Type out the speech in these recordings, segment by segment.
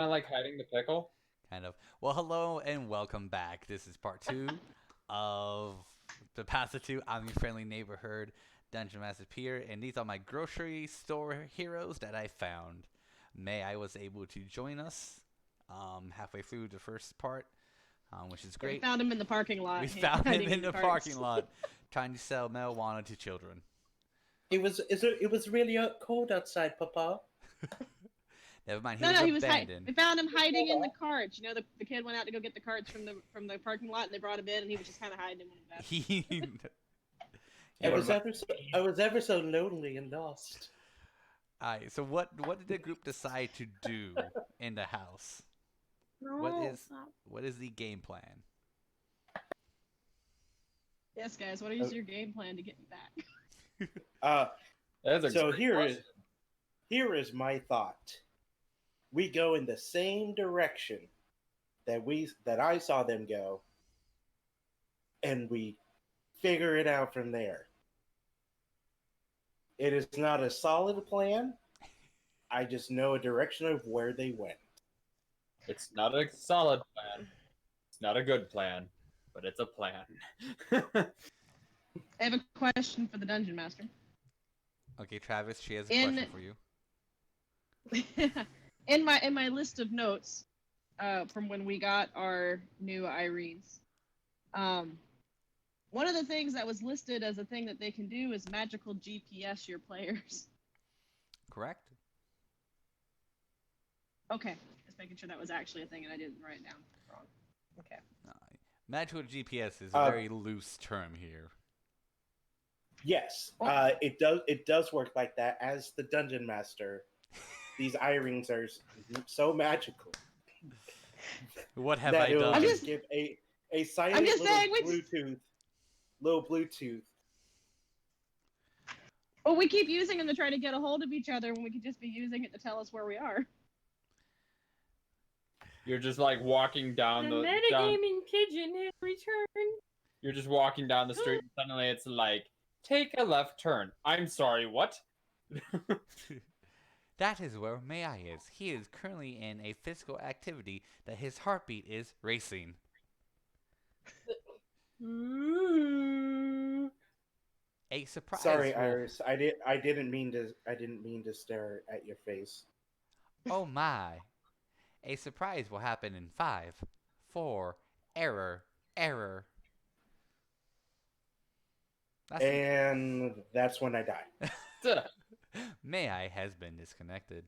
of like hiding the pickle. Kind of. Well, hello and welcome back. This is part two of the Path of Two. I'm your friendly neighborhood Dungeon Master Peter, and these are my grocery store heroes that I found. May I was able to join us halfway through the first part, which is Yeah, we great. found him in the parking lot, We found him hiding in in the the carts. parking lot trying to sell marijuana to children. It was really cold outside, Papa. Never mind, he No, was no, abandoned. we found him hiding in the carts. You know, the kid went out to go get the carts from the parking lot, and they brought him in, and he was just kind of hiding in one of them. He. I Yeah, was ever so lonely and lost. Alright, so what did the group decide to do in the house? No, stop. What is the game plan? Yes, guys, what is your game plan to get me back? That's a So great here question. is my thought. We go in the same direction that I saw them go, and we figure it out from there. It is not a solid plan. I just know a direction of where they went. It's not a solid plan. It's not a good plan, but it's a plan. I have a question for the dungeon master. Okay, Travis, she has a In- question for you. in my list of notes, from when we got our new Irenes, one of the things that was listed as a thing that they can do is magical GPS your players. Correct? Okay, just making sure that was actually a thing and I didn't write it down wrong. Okay. Magical GPS is a very loose term here. Yes, Oh. it does work like that. As the dungeon master, these eye-rings are so magical What have that I it will done? just give a silent I'm just little saying, little Bluetooth. Well, we keep using them to try to get a hold of each other when we could just be using it to tell us where we are. You're just like walking down The metagaming pigeon has returned. You're just walking down the street, and suddenly it's like, take a left turn. I'm sorry, what? That is where May-Ighe is. He is currently in a physical activity that his heartbeat is racing. Ooh. A surprise. Sorry, will- Iris. I didn't mean to stare at your face. Oh my. A surprise will happen in 5, 4, error, error. And that's when I die. May-Ighe has been disconnected.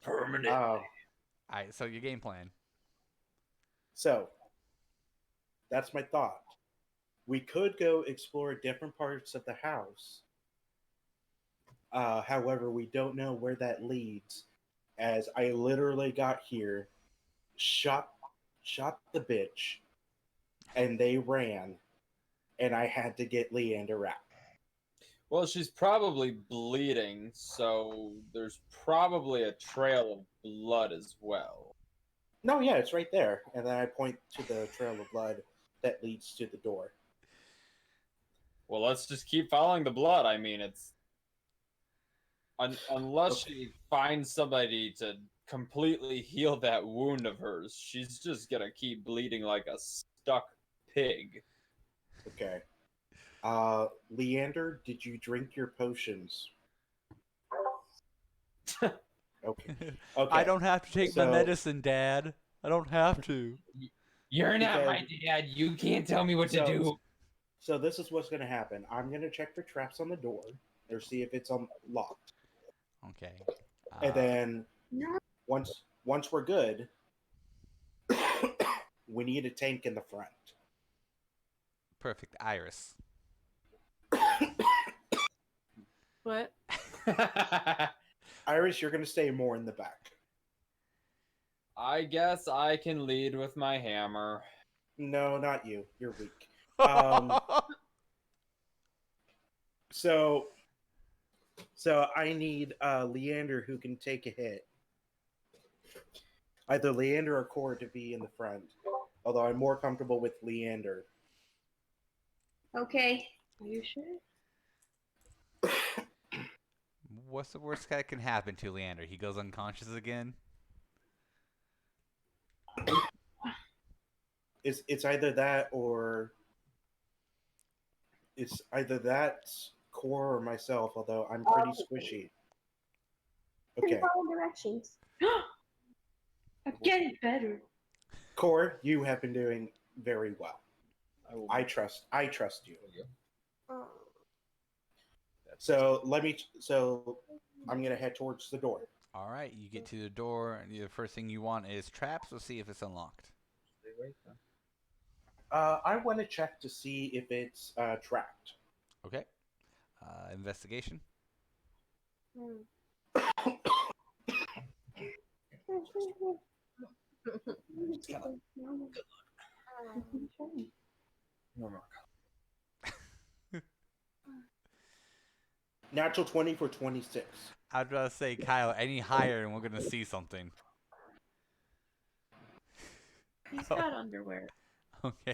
Permanent. Alright, so your game plan. So that's my thought. We could go explore different parts of the house. However, we don't know where that leads, as I literally got here, shot the bitch, and they ran, and I had to get Leander out. Well, she's probably bleeding, so there's probably a trail of blood as well. No, yeah, it's right there. And then I point to the trail of blood that leads to the door. Well, let's just keep following the blood. I mean, it's unless she finds somebody to completely heal that wound of hers, she's just gonna keep bleeding like a stuck pig. Okay. Leander, did you drink your potions? Okay. Okay. I don't have to take my So- medicine, Dad. I don't have to. You're not my Because- dad. You can't tell me what to do. So this is what's going to happen. I'm going to check for traps on the door or see if it's locked. Okay. And then No. once we're good, we need a tank in the front. Perfect. Iris. What? Iris, you're going to stay more in the back. I guess I can lead with my hammer. No, not you. You're weak. So I need Leander who can take a hit. Either Leander or Core to be in the front. Although I'm more comfortable with Leander. Okay. Are you sure? What's the worst that can happen to Leander? He goes unconscious again? It's either that or it's either that Core or myself. Although I'm pretty squishy. Okay, Follow directions. I'm getting better. Core, you have been doing very well. I will I trust you. Oh. So I'm gonna head towards the door. All right, you get to the door, and the first thing you want is traps. We'll see if it's unlocked. I want to check to see if it's trapped. Okay. Investigation. No, no. Natural 20 for 26. I'd rather say, Kyle, any higher, and we're gonna see something. He's got underwear. Okay.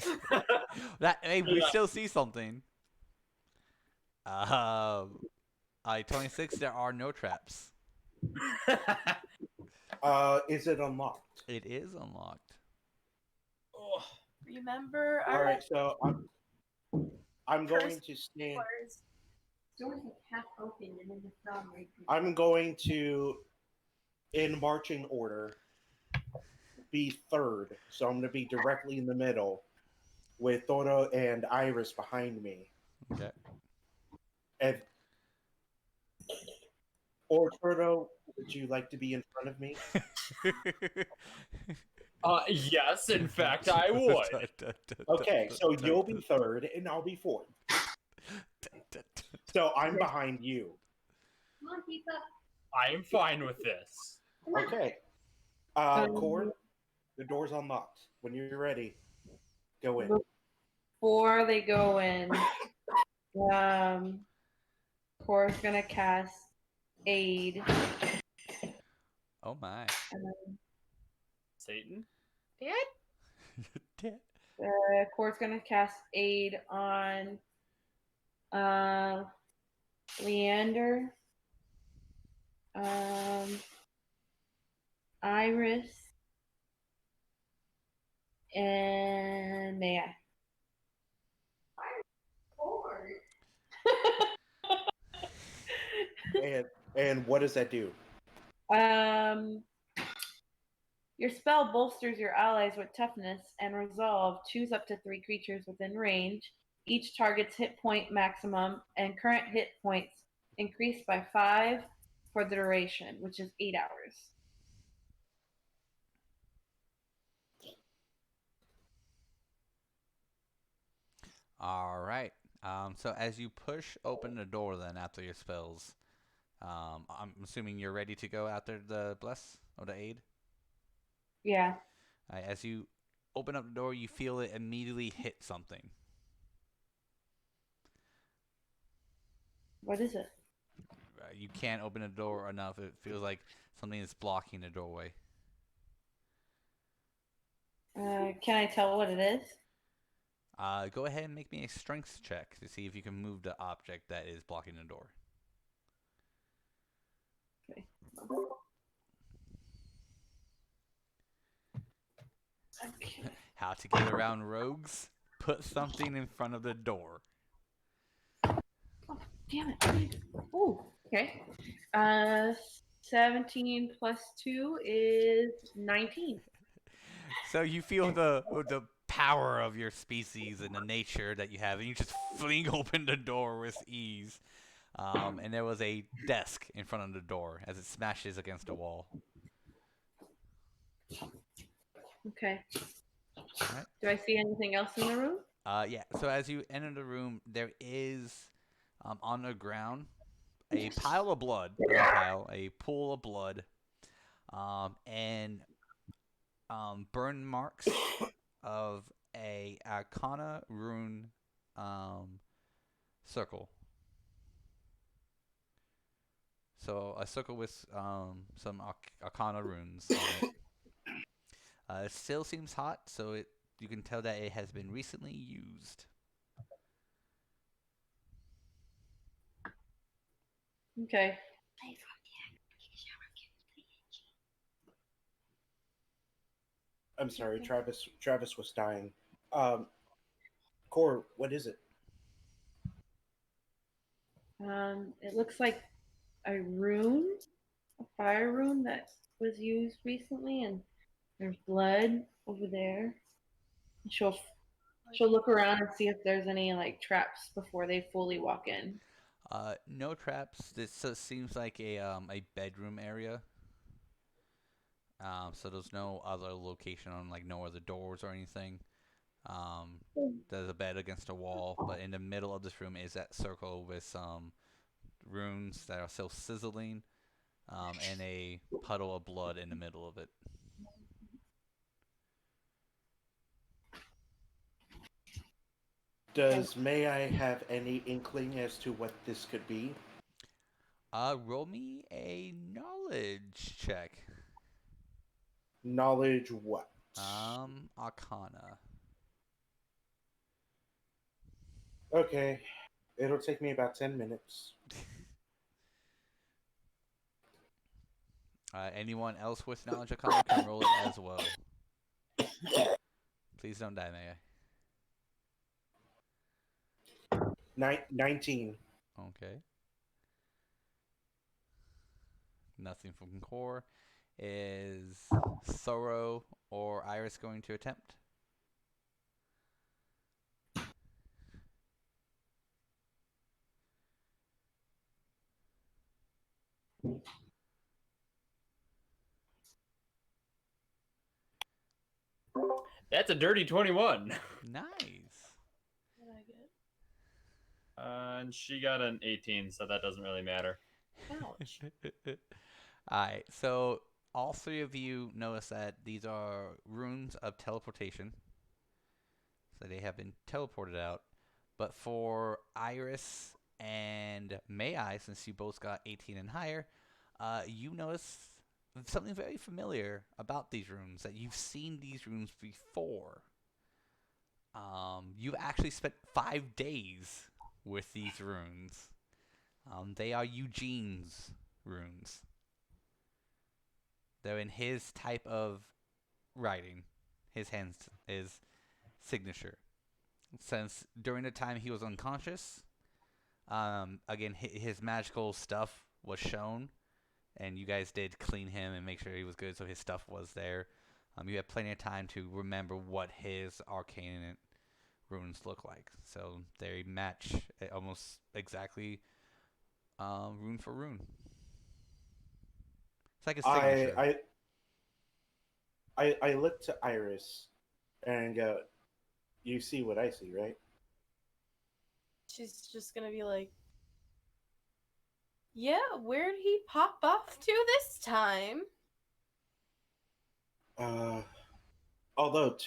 Hey, we still see something. 26. There are no traps. Is it unlocked? It is unlocked. Oh, Remember All our right, so I'm going to stand. doors are half open and then the frog right there. I'm going to, in marching order, be third. So I'm going to be directly in the middle, with Toro and Iris behind me. Okay. And or Toro, would you like to be in front of me? yes, in fact, I would. Okay, so you'll be third and I'll be fourth. So I'm behind you. Come on, keep up. I am fine with this. Okay. Cord, the door's unlocked. When you're ready, go in. Before they go in, Cora's gonna cast aid. Oh my. Satan? Cora's gonna cast aid on Leander, Iris, and May-Ighe. And what does that do? Your spell bolsters your allies with toughness and resolve. Choose up to 3 creatures within range. Each target's hit point maximum and current hit points increase by 5 for the duration, which is 8 hours. All right. So as you push open the door, then after your spells, I'm assuming you're ready to go after the bless or the aid. Yeah. As you open up the door, you feel it immediately hit something. What is it? You can't open the door enough. It feels like something is blocking the doorway. Can I tell what it is? Go ahead and make me a strength check to see if you can move the object that is blocking the door. Okay. Okay. How to get around rogues? Put something in front of the door. Oh, damn it. Ooh, okay. 17 plus 2 is 19. So you feel the power of your species and the nature that you have, and you just fling open the door with ease. And there was a desk in front of the door as it smashes against a wall. Okay. All right. Do I see anything else in the room? Yeah. So as you enter the room, there is on the ground a pile of blood, a pool of blood, and burn marks of a Arcana rune circle. So a circle with some Arcana runes on it. It still seems hot, so you can tell that it has been recently used. Okay. I'm sorry, Travis. Travis was dying. Um, Core, what is it? It looks like a rune, a fire rune that was used recently, and there's blood over there. She'll look around and see if there's any like traps before they fully walk in. No traps. This seems like a bedroom area. So there's no other location on like no other doors or anything. There's a bed against a wall, but in the middle of this room is that circle with some runes that are still sizzling, and a puddle of blood in the middle of it. Does May I have any inkling as to what this could be? Roll me a knowledge check. Knowledge what? Arcana. Okay, it'll take me about 10 minutes. Anyone else with knowledge arcana can roll it as well. Please don't die, May 19. Okay. Nothing from core. Is Thorough or Iris going to attempt? That's a dirty 21. Nice. What did I get? And she got an 18, so that doesn't really matter. Ouch. Alright, so all three of you notice that these are runes of teleportation. So they have been teleported out. But for Iris and May-Ighe, since you both got 18 and higher, you notice something very familiar about these runes, that you've seen these runes before. You've actually spent 5 days with these runes. They are Eugene's runes. They're in his type of writing, his signature. Since during the time he was unconscious, again, his magical stuff was shown, and you guys did clean him and make sure he was good, so his stuff was there. You had plenty of time to remember what his arcane runes look like. So they match almost exactly rune for rune. It's like a signature. I look to Iris and go, you see what I see, right? She's just gonna be like, yeah, where'd he pop off to this time? Although,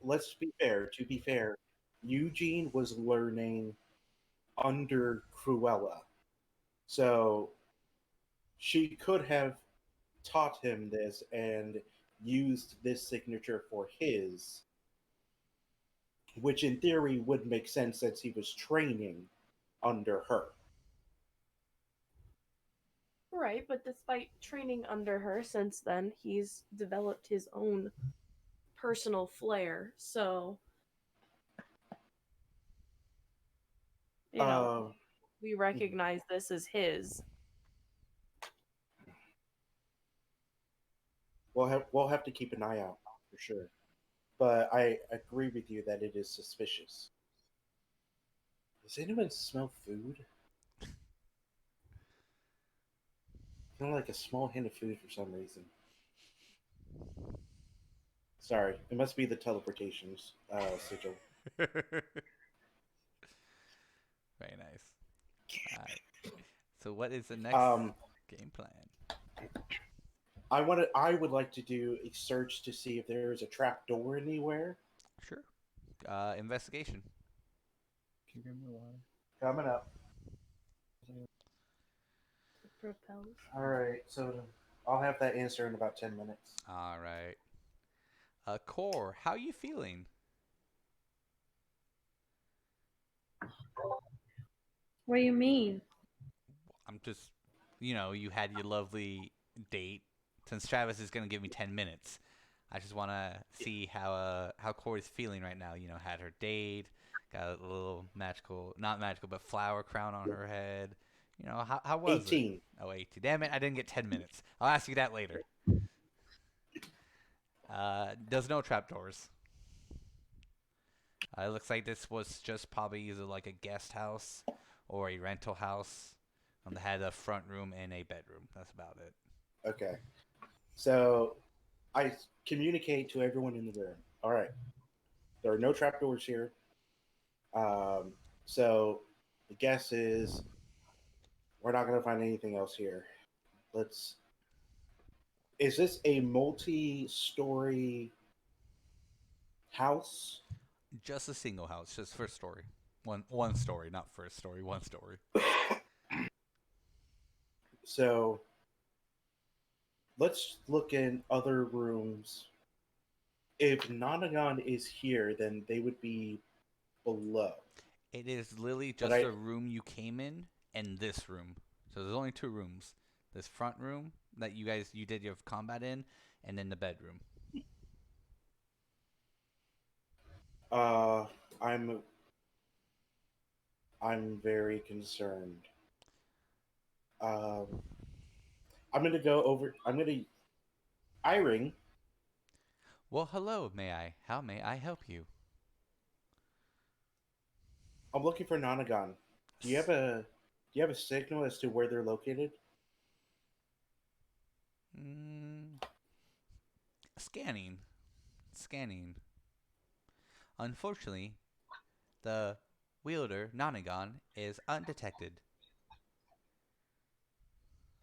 let's be fair, to be fair, Eugene was learning under Cruella. So she could have taught him this and used this signature for his, which in theory would make sense since he was training under her. Right, but despite training under her since then, he's developed his own personal flair. So, you know, we recognize this as his. We'll have to keep an eye out for sure. But I agree with you that it is suspicious. Does anyone smell food? I smell like a small hint of food for some reason. Sorry, it must be the teleportations sigil. Very nice. Alright. So what is the next game plan? I would like to do a search to see if there is a trap door anywhere. Sure. Investigation. Can you give me water? Coming up. Propels. All right, so I'll have that answer in about 10 minutes. All right. Core, how are you feeling? What do you mean? I'm just, you had your lovely date. Since Travis is going to give me 10 minutes, I just want to see how Corey's feeling right now. You know, had her date, got a little magical, not magical, but flower crown on her head. You know, how was it? 18. Oh, 18. Damn it, I didn't get 10 minutes. I'll ask you that later. There's no trapdoors. It looks like this was just probably either like a guest house or a rental house. That had a front room and a bedroom. That's about it. Okay. So I communicate to everyone in the room. All right. There are no trapdoors here. So the guess is we're not going to find anything else here. Let's. Is this a multi-story house? Just a single house, just first story. One story, not first story, one story. So let's look in other rooms. If Nonagon is here, then they would be below. It is literally But just a room you came in and this room. So there's only two rooms. This front room that you did your combat in, and then the bedroom. I'm very concerned. I'm gonna go over. Iring. Well, hello, may I? How may I help you? I'm looking for Nonagon. Do you have a signal as to where they're located? Scanning. Scanning. Unfortunately, the wielder, Nonagon, is undetected.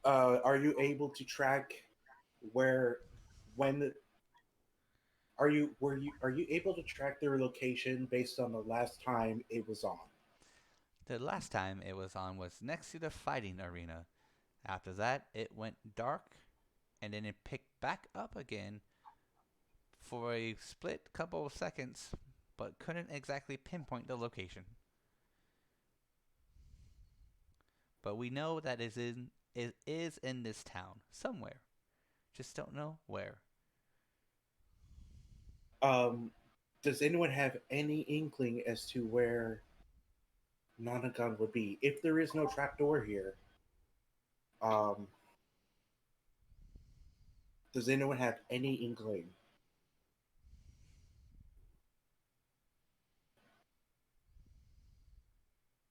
Are you able to track are you able to track their location based on the last time it was on? The last time it was on was next to the fighting arena. After that, it went dark, and then it picked back up again for a split couple of seconds, but couldn't exactly pinpoint the location. But we know that it is in this town somewhere. Just don't know where. Does anyone have any inkling as to where Nonagon would be? If there is no trapdoor here, does anyone have any inkling?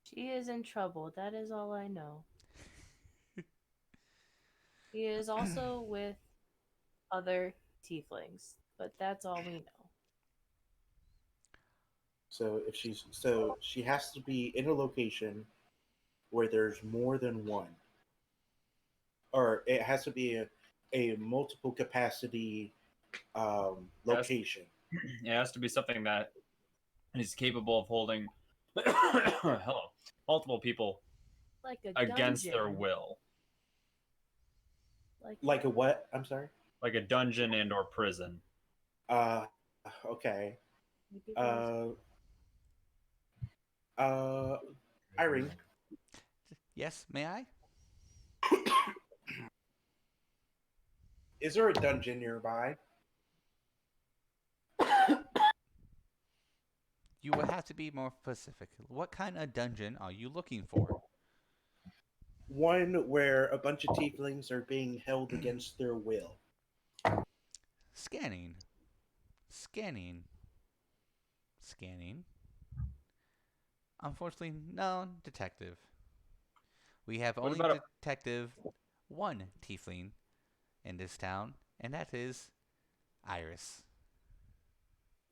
She is in trouble. That is all I know. He is also with other tieflings, but that's all we know. So she has to be in a location where there's more than one, or it has to be a multiple capacity location. It has to be something that is capable of holding hello, multiple people Like a against their dungeon. will. Like a what? I'm sorry. Like a dungeon and or prison. Okay. Like Irene, Yes, may I? is there a dungeon nearby? You will have to be more specific. What kind of dungeon are you looking for? One where a bunch of tieflings are being held against their will. Scanning. Scanning. Scanning. Unfortunately, no, detective. We have What only about detective one tiefling in this town, and that is Iris.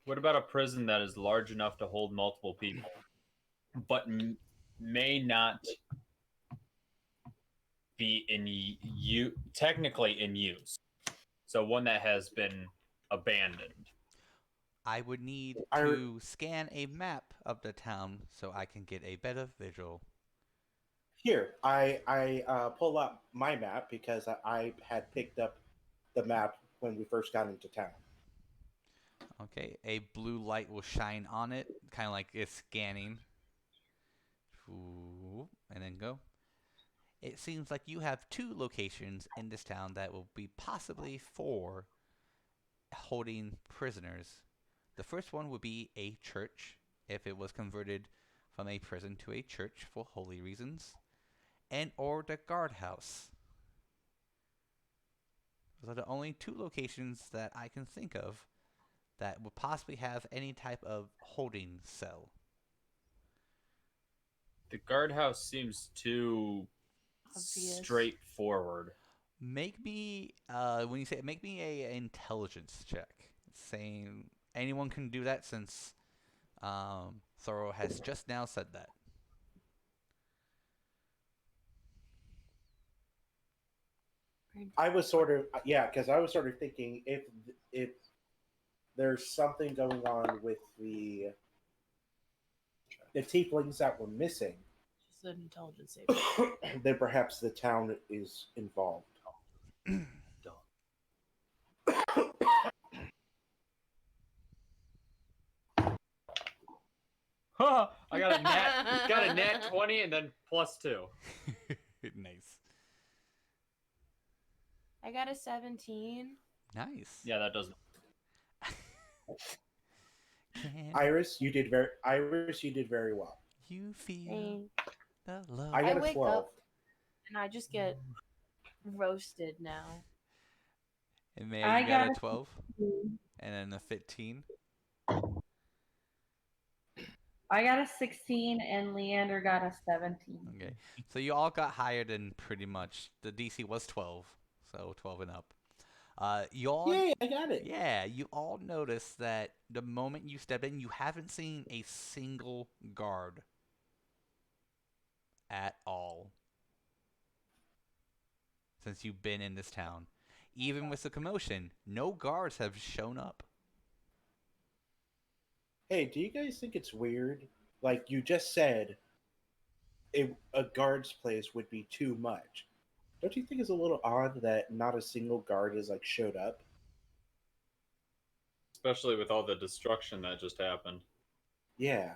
What about a prison that is large enough to hold multiple people, but may not be technically in use? So one that has been abandoned. I would need Iris, to scan a map of the town so I can get a better visual. here, I pull up my map because I had picked up the map when we first got into town. Okay, a blue light will shine on it, kind of like it's scanning. Ooh, and then go. It seems like you have two locations in this town that will be possibly for holding prisoners. The first one would be a church, if it was converted from a prison to a church for holy reasons, and or the guardhouse. Those are the only two locations that I can think of that would possibly have any type of holding cell. The guardhouse seems too Obvious. straightforward. Make me, when you say it, make me a intelligence check. Saying anyone can do that since Thoreau has just now said that. I was sort of because I was sort of thinking if there's something going on with the tieflings that were missing, Just an intelligence save. then perhaps the town is involved. Huh, I got a nat 20 and then +2. Nice. I got a 17. Nice. Yeah, that doesn't. Iris, you did very well. You feel Dang. the love. I got I a wake 12. up and I just get roasted now. And May, I you got a got a 12 and then a 15. I got a 16 and Leander got a 17. Okay. So you all got higher than pretty much. The DC was 12, so 12 and up. You all, Yay, I got it. yeah, you all notice that the moment you step in, you haven't seen a single guard at all since you've been in this town. Even with the commotion, no guards have shown up. Hey, do you guys think it's weird? Like you just said, a guard's place would be too much. Don't you think it's a little odd that not a single guard has like showed up? Especially with all the destruction that just happened. Yeah.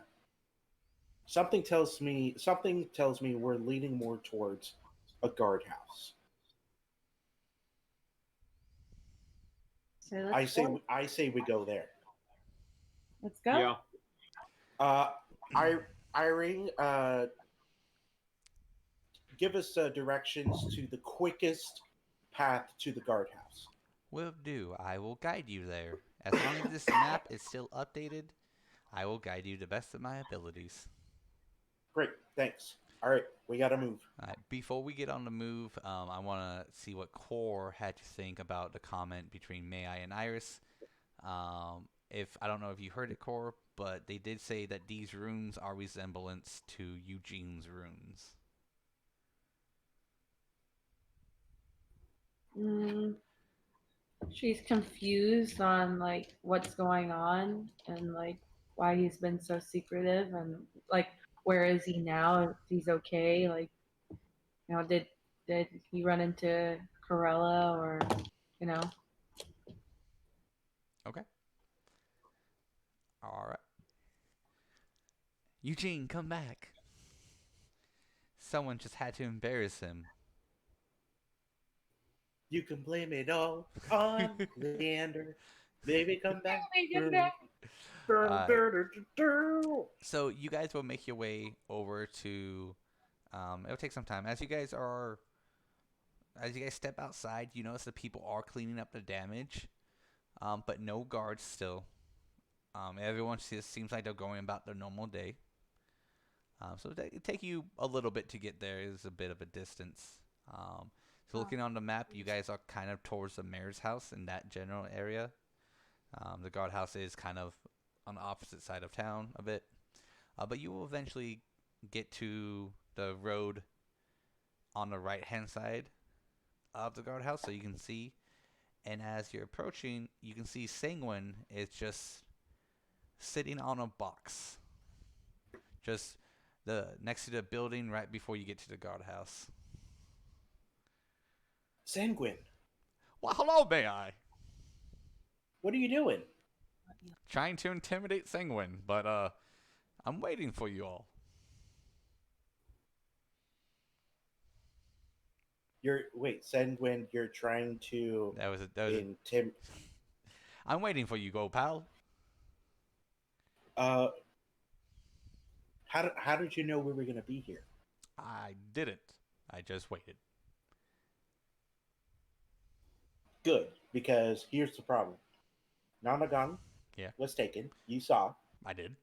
Something tells me we're leaning more towards a guardhouse. So let's go. I say we go there. Let's go. Yeah. Irene, give us directions to the quickest path to the guardhouse. Will do. I will guide you there. As long as this map is still updated, I will guide you to the best of my abilities. Great, thanks. All right, we gotta move. Alright, before we get on the move, I want to see what Core had to think about the comment between May-Ighe and Iris. If I don't know if you heard it, Core, but they did say that these runes are resemblance to Eugene's runes. She's confused on like what's going on and like why he's been so secretive and like where is he now? If he's okay, like did he run into Corella or Okay. Alright. Eugene, come back. Someone just had to embarrass him. You can blame it all on Leander. Baby, come back. So you guys will make your way over to. It'll take some time as you guys step outside. You notice that people are cleaning up the damage, but no guards still. Everyone seems like they're going about their normal day. So it take you a little bit to get there. It's a bit of a distance. So looking on the map, you guys are kind of towards the mayor's house in that general area. The guardhouse is kind of on the opposite side of town a bit. But you will eventually get to the road on the right-hand side of the guardhouse so you can see. And as you're approaching, you can see Sanguine is just sitting on a box. Just next to the building right before you get to the guardhouse. Sanguine, Well, hello, May-Ighe. what are you doing? Trying to intimidate Sanguine, but I'm waiting for you all. Sanguine, you're trying to That was I'm waiting for you, go pal. How did you know we were gonna be here? I didn't. I just waited. Good, because here's the problem. Nanagan Yeah. was taken. You saw. I did.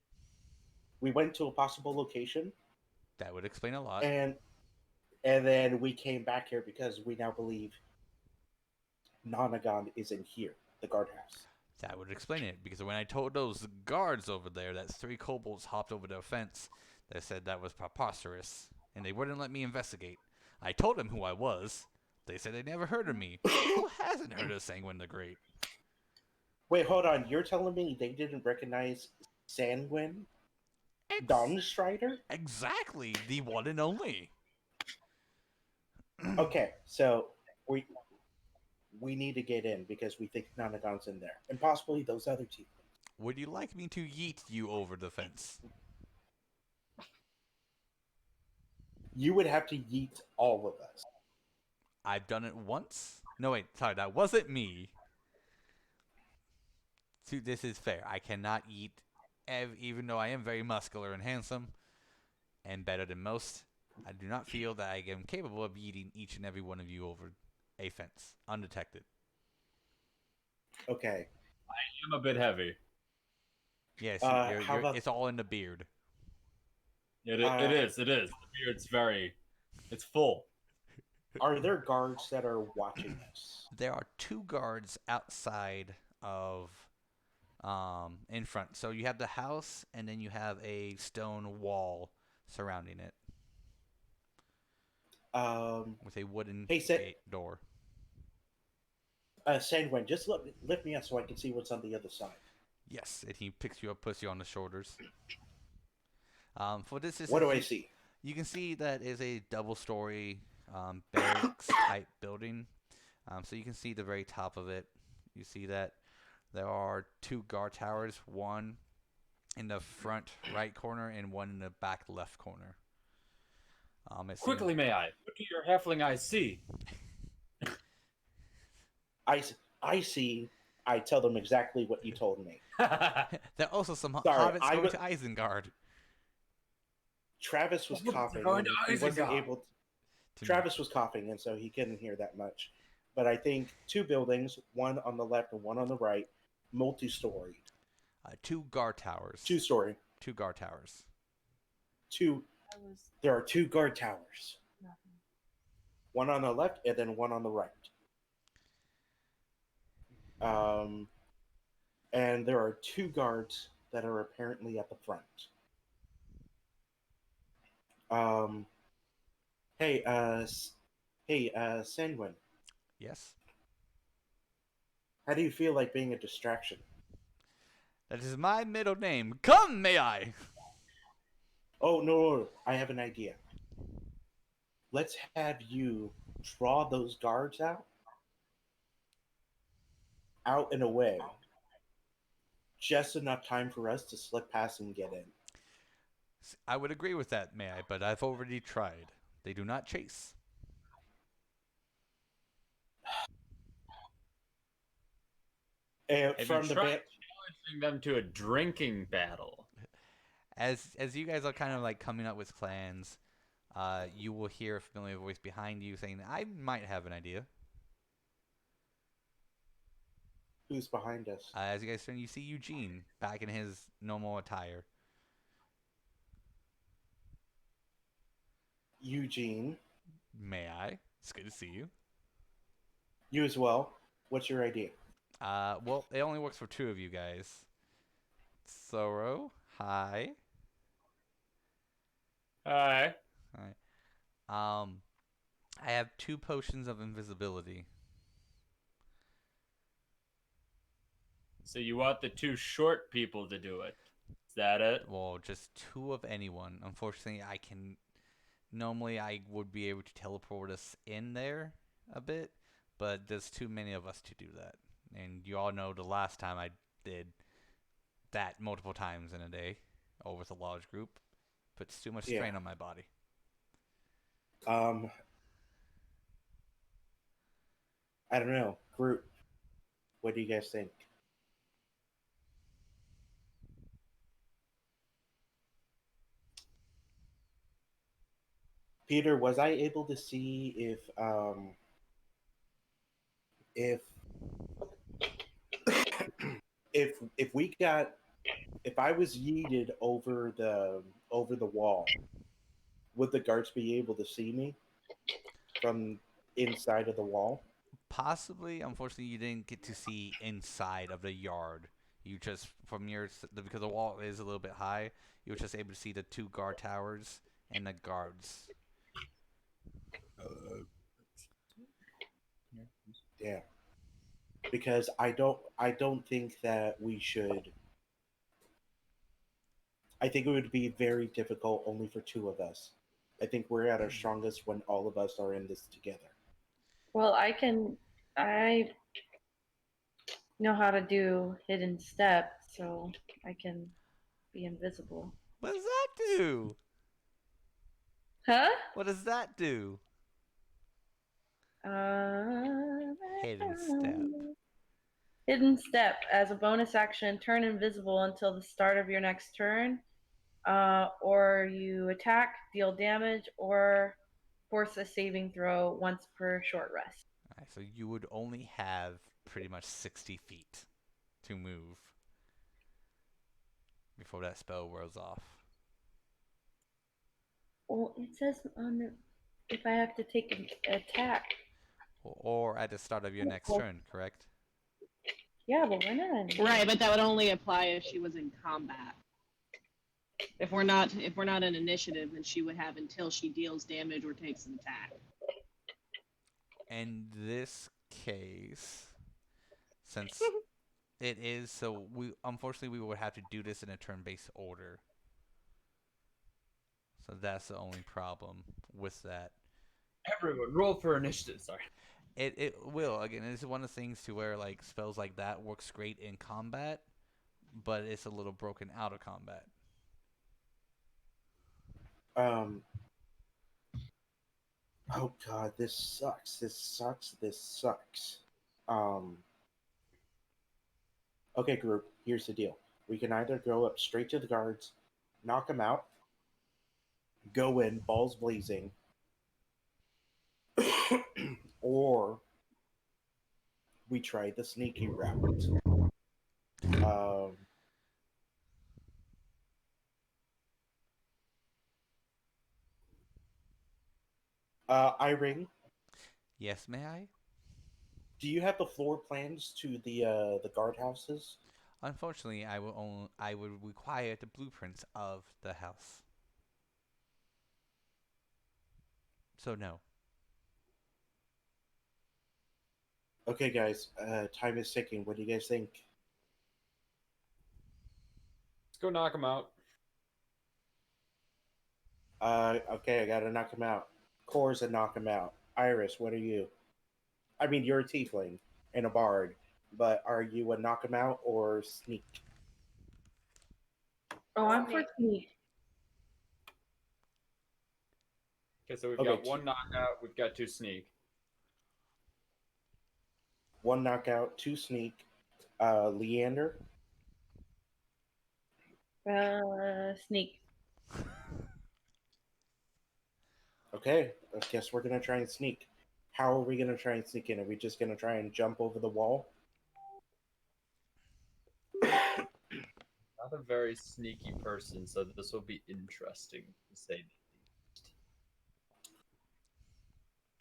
We went to a possible location, That would explain a lot. and then we came back here because we now believe Nanagan is in here, the guardhouse. That would explain it, because when I told those guards over there that 3 kobolds hopped over their fence, they said that was preposterous, and they wouldn't let me investigate. I told them who I was. They said they never heard of me. Who hasn't heard of Sanguine the Great? Wait, hold on. You're telling me they didn't recognize Sanguine? Dawnstrider? Exactly, the one and only. Okay, so we need to get in because we think Nanagan's in there. And possibly those other two. Would you like me to yeet you over the fence? You would have to yeet all of us. I've done it once. No, wait, sorry, that wasn't me. See, this is fair. I cannot eat, even though I am very muscular and handsome, and better than most. I do not feel that I am capable of eating each and every one of you over a fence, undetected. Okay. I am a bit heavy. Yes, how about- it's all in the beard. It is. The beard's it's full. Are there guards that are watching us? There are 2 guards outside of, in front. So you have the house, and then you have a stone wall surrounding it with a wooden gate door. Sanguine, just lift me up so I can see what's on the other side. Yes, and he picks you up, puts you on the shoulders. For this, What do I see? You can see that is a double-story barracks type building. So you can see the very top of it. You see that there are 2 guard towers, one in the front right corner and one in the back left corner. Quickly, may I? What do your halfling eyes see? I see. I tell them exactly what you told me. There are also some Sorry, hobbits going to Isengard. Travis was coughing. Going to He wasn't Isengard. able to. Travis was coughing, and so he couldn't hear that much. But I think 2 buildings, one on the left and one on the right, multi-storied. 2 guard towers. 2-story. 2 guard towers. There are 2 guard towers. Nothing. One on the left and then one on the right. And there are 2 guards that are apparently at the front. Hey, Sanguine, Yes. how do you feel like being a distraction? That is my middle name. Come, may I? Oh, no, I have an idea. Let's have you draw those guards out and away. Just enough time for us to slip past and get in. I would agree with that, may I? But I've already tried. They do not chase. Have From you the tried bit, challenging them to a drinking battle? As you guys are kind of like coming up with plans, you will hear a familiar voice behind you saying, "I might have an idea." who's behind us? As you guys turn, you see Eugene back in his normal attire. Eugene. May I? It's good to see you. You as well. What's your idea? Well, it only works for 2 of you guys. Sorrow, hi. Hi. Hi. I have 2 potions of invisibility. So you want the 2 short people to do it? Is that it? Well, just 2 of anyone. Unfortunately, normally I would be able to teleport us in there a bit, but there's too many of us to do that. And you all know the last time I did that multiple times in a day, or with a large group, puts too much strain on my body. I don't know. Group. What do you guys think? Peter, was I able to see if if we got if I was yeeted over the wall, would the guards be able to see me from inside of the wall? Possibly, unfortunately, you didn't get to see inside of the yard. You just from because the wall is a little bit high. You were just able to see the two guard towers and the guards. Yeah, because I don't think that we should. I think it would be very difficult only for two of us. I think we're at our strongest when all of us are in this together. Well, I know how to do hidden step, so I can be invisible. What does that do? Huh? What does that do? Uh, Hidden step. Hidden step. As a bonus action, turn invisible until the start of your next turn. Or you attack, deal damage, or force a saving throw once per short rest. Alright, so you would only have pretty much 60 feet to move before that spell wears off. Well, it says on the, if I have to take an attack. Or at the start of your next Well, turn, correct? yeah, but we're not. Right, but that would only apply if she was in combat. If we're not in initiative, then she would have until she deals damage or takes an attack. In this case, since it is so, we unfortunately we would have to do this in a turn-based order. So that's the only problem with that. Everyone, roll for initiative. Sorry. It will again. It's one of the things to where like spells like that works great in combat, but it's a little broken out of combat. Oh god, this sucks. This sucks. This sucks. Um. Okay, group. Here's the deal. We can either go up straight to the guards, knock them out, go in balls blazing, or we try the sneaky route. Um. Irene, Yes, may I? do you have the floor plans to the guardhouses? Unfortunately, I would require the blueprints of the house. So no. Okay, guys. Time is ticking. What do you guys think? Let's go knock him out. Okay, I gotta knock him out. Core's a knock him out. Iris, what are you? I mean, you're a tiefling and a bard, but are you a knock him out or sneak? Oh, I'm for sneak. Okay, so we've Okay, got one knockout. We've got two sneak. One knockout, two sneak. Leander. Sneak. Okay, I guess we're gonna try and sneak. How are we gonna try and sneak in? Are we just gonna try and jump over the wall? Not a very sneaky person, so this will be interesting to say the least.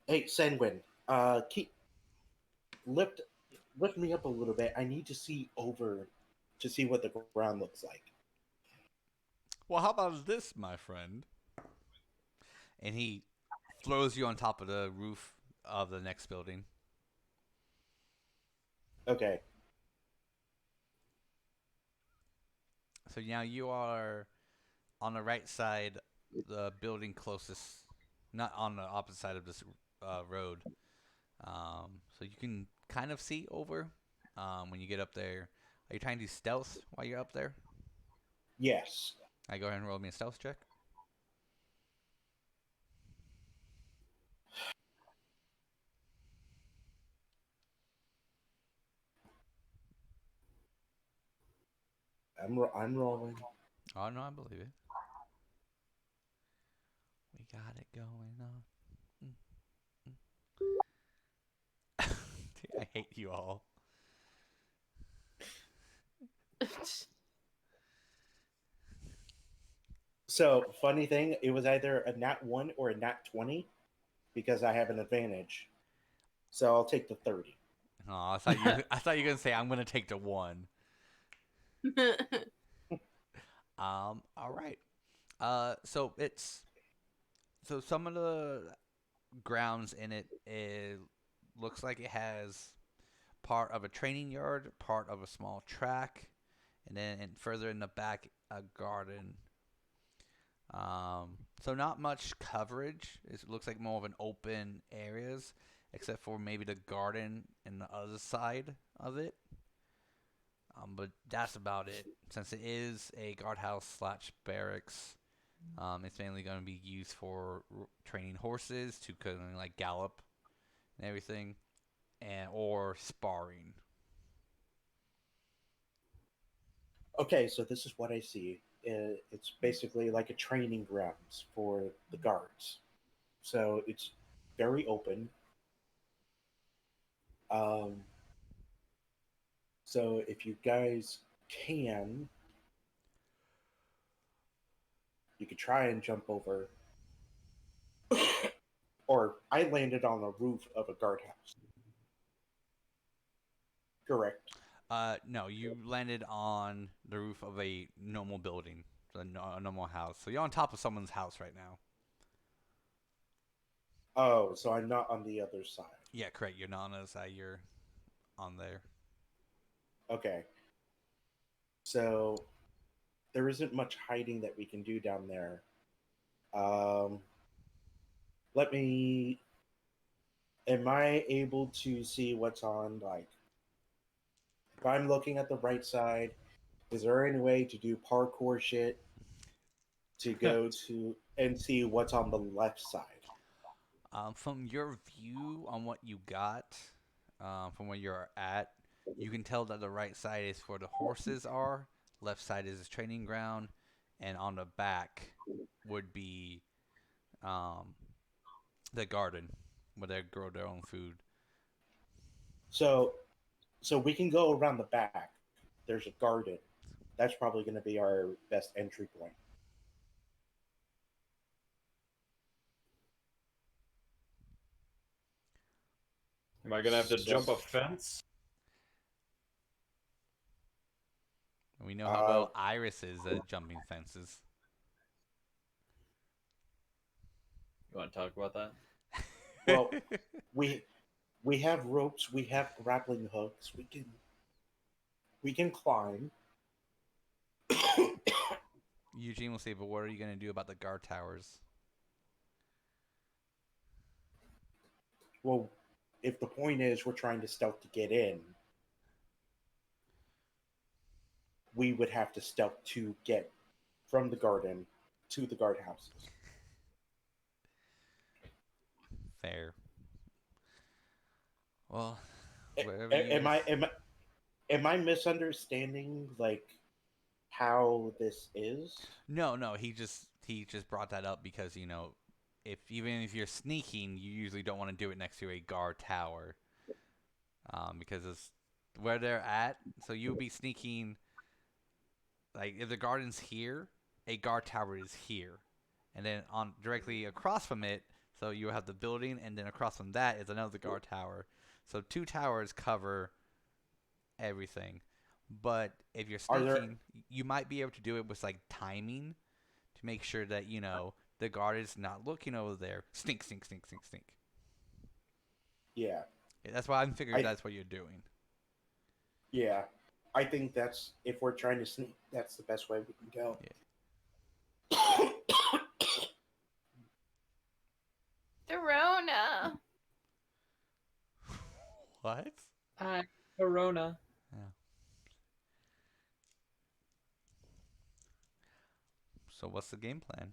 Hey, Sanguine. Keep lift lift me up a little bit. I need to see over to see what the ground looks like. Well, how about this, my friend? And he throws you on top of the roof of the next building. Okay. So now you are on the right side, the building closest, not on the opposite side of this road. So you can kind of see over when you get up there. Are you trying to do stealth while you're up there? Yes. I go ahead and roll me a stealth check. I'm rolling. Oh no, I believe it. We got it going on. Dude, I hate you all. So, funny thing, it was either a nat 1 or a nat 20 because I have an advantage. So I'll take the 30. Oh, I thought you were gonna say I'm gonna take the 1. All right. So some of the grounds in it looks like it has part of a training yard, part of a small track, and then further in the back a garden. So not much coverage. It looks like more of an open areas, except for maybe the garden and the other side of it. But that's about it. Since it is a guardhouse slash barracks, it's mainly going to be used for training horses to kind of like gallop and everything, and or sparring. Okay, so this is what I see. It's basically like a training grounds for the guards. So it's very open. Um, so if you guys can, you could try and jump over. Or I landed on the roof of a guardhouse. Correct. No, you landed on the roof of a normal building, a normal house. So you're on top of someone's house right now. Oh, so I'm not on the other side. Yeah, correct. You're not on the other side. You're on there. Okay. So there isn't much hiding that we can do down there. Um, let me. Am I able to see what's on, like, if I'm looking at the right side, is there any way to do parkour shit to go to and see what's on the left side? From your view on what you got, from where you're at, you can tell that the right side is where the horses are, left side is his training ground, and on the back would be um, the garden where they grow their own food. So, so we can go around the back. There's a garden. That's probably going to be our best entry point. Am I gonna have to So- jump a fence? We know how well Iris is at jumping fences. You want to talk about that? Well, we have ropes. We have grappling hooks. We can climb. Eugene will say, but what are you going to do about the guard towers? Well, if the point is we're trying to stealth to get in, we would have to stealth to get from the garden to the guardhouses. Fair. Well, A- wherever a- you am I am I misunderstanding like how this is? No, he just brought that up because, if even if you're sneaking, you usually don't want to do it next to a guard tower. Because it's where they're at. So you'll be sneaking, like if the garden's here, a guard tower is here. And then on directly across from it, so you have the building, and then across from that is another guard tower. So 2 towers cover everything. But if you're Are there- sneaking, you might be able to do it with like timing to make sure that the guard is not looking over there. Stink, stink, stink, stink, stink. Yeah, That's why I'm figuring that's what you're doing. yeah. I think that's if we're trying to sneak, that's the best way we can go. Dorona. What? Corona. Yeah. So what's the game plan?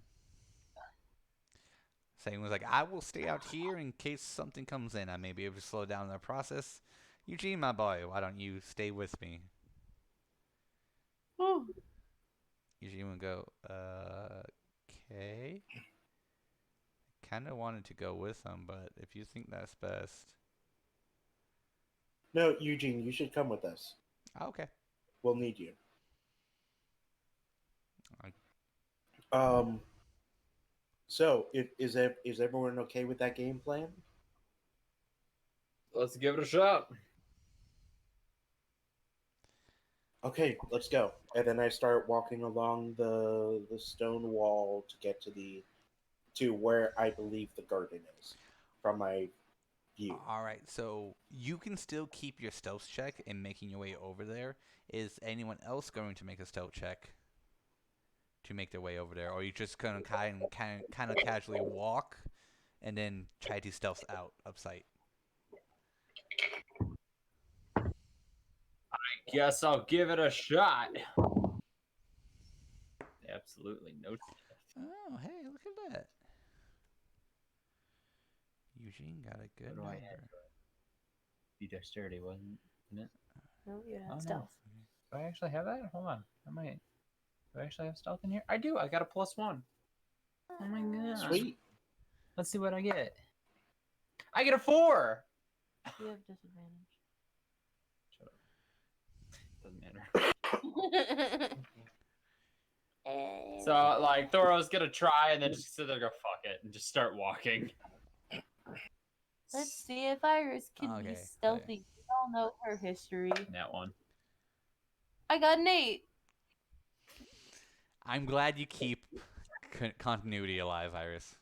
Saying was like, I will stay out here in case something comes in. I may be able to slow down the process. Eugene, my boy, why don't you stay with me? Whew. Eugene would go, okay. kind of wanted to go with him, but if you think that's best. No, Eugene, you should come with us. Okay. We'll need you. I- So, is everyone okay with that game plan? Let's give it a shot. Okay, let's go. And then I start walking along the stone wall to get to where I believe the garden is from my view. All right, so you can still keep your stealth check in making your way over there. Is anyone else going to make a stealth check to make their way over there, or are you just gonna kind of casually walk and then try to stealth out of sight? Guess I'll give it a shot. Absolutely no. Oh, hey, look at that. Eugene got a good What do I number. have? Be dexterity, wasn't it? Oh yeah, Oh, no. stealth. Do I actually have that? Hold on. Do I actually have stealth in here? I do. I got a +1. Oh my god. Sweet. Let's see what I get. I get a 4. You have disadvantage. Shut up. Doesn't matter. So, like, Thoro's gonna try and then just sit there and go, fuck it, and just start walking. Let's see if Iris can Okay, be stealthy. We all know her history. That one. I got an 8. I'm glad you keep continuity alive, Iris.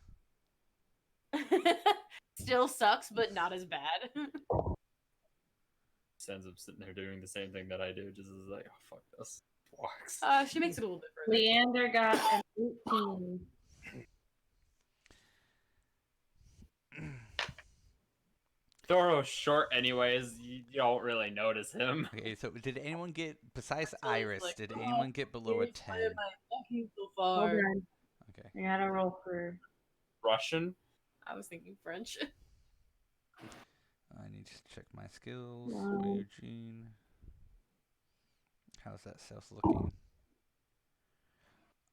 Still sucks, but not as bad. Ends up sitting there doing the same thing that I do, just as like, oh, fuck this. Walks. She makes it a little bit further. Leander got an 18. Thoro's short anyways, you don't really notice him. Okay, so did anyone get, besides So it's Iris, like, did oh, anyone get below a 10? Why am I walking so Hold far? on. Okay. I gotta roll for. Russian? I was thinking French. I need to check my skills Wow. for Eugene. How's that self looking?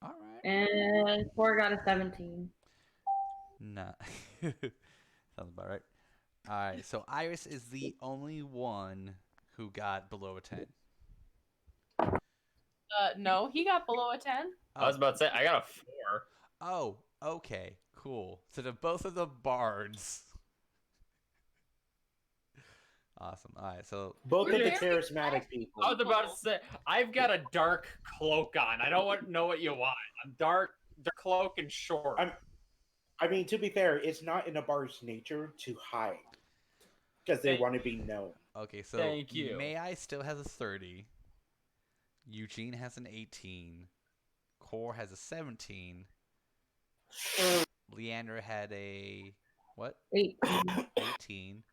All right. And 4 got a 17. Nah. Sounds about right. All right. So Iris is the only one who got below a 10. No, he got below a 10. I was about to say, I got a 4. Oh, okay. Cool. So they're both of the bards. Awesome. All right. So Both of the Very charismatic people. I was about to say, I've got a dark cloak on. I don't know what you want. I'm dark cloak and short. I mean, to be fair, it's not in a bard's nature to hide because they Thank- want to be known. okay. So Thank you. May-Ighe still has a 30. Eugene has an 18. Core has a 17. Leander had a what? 18. 18.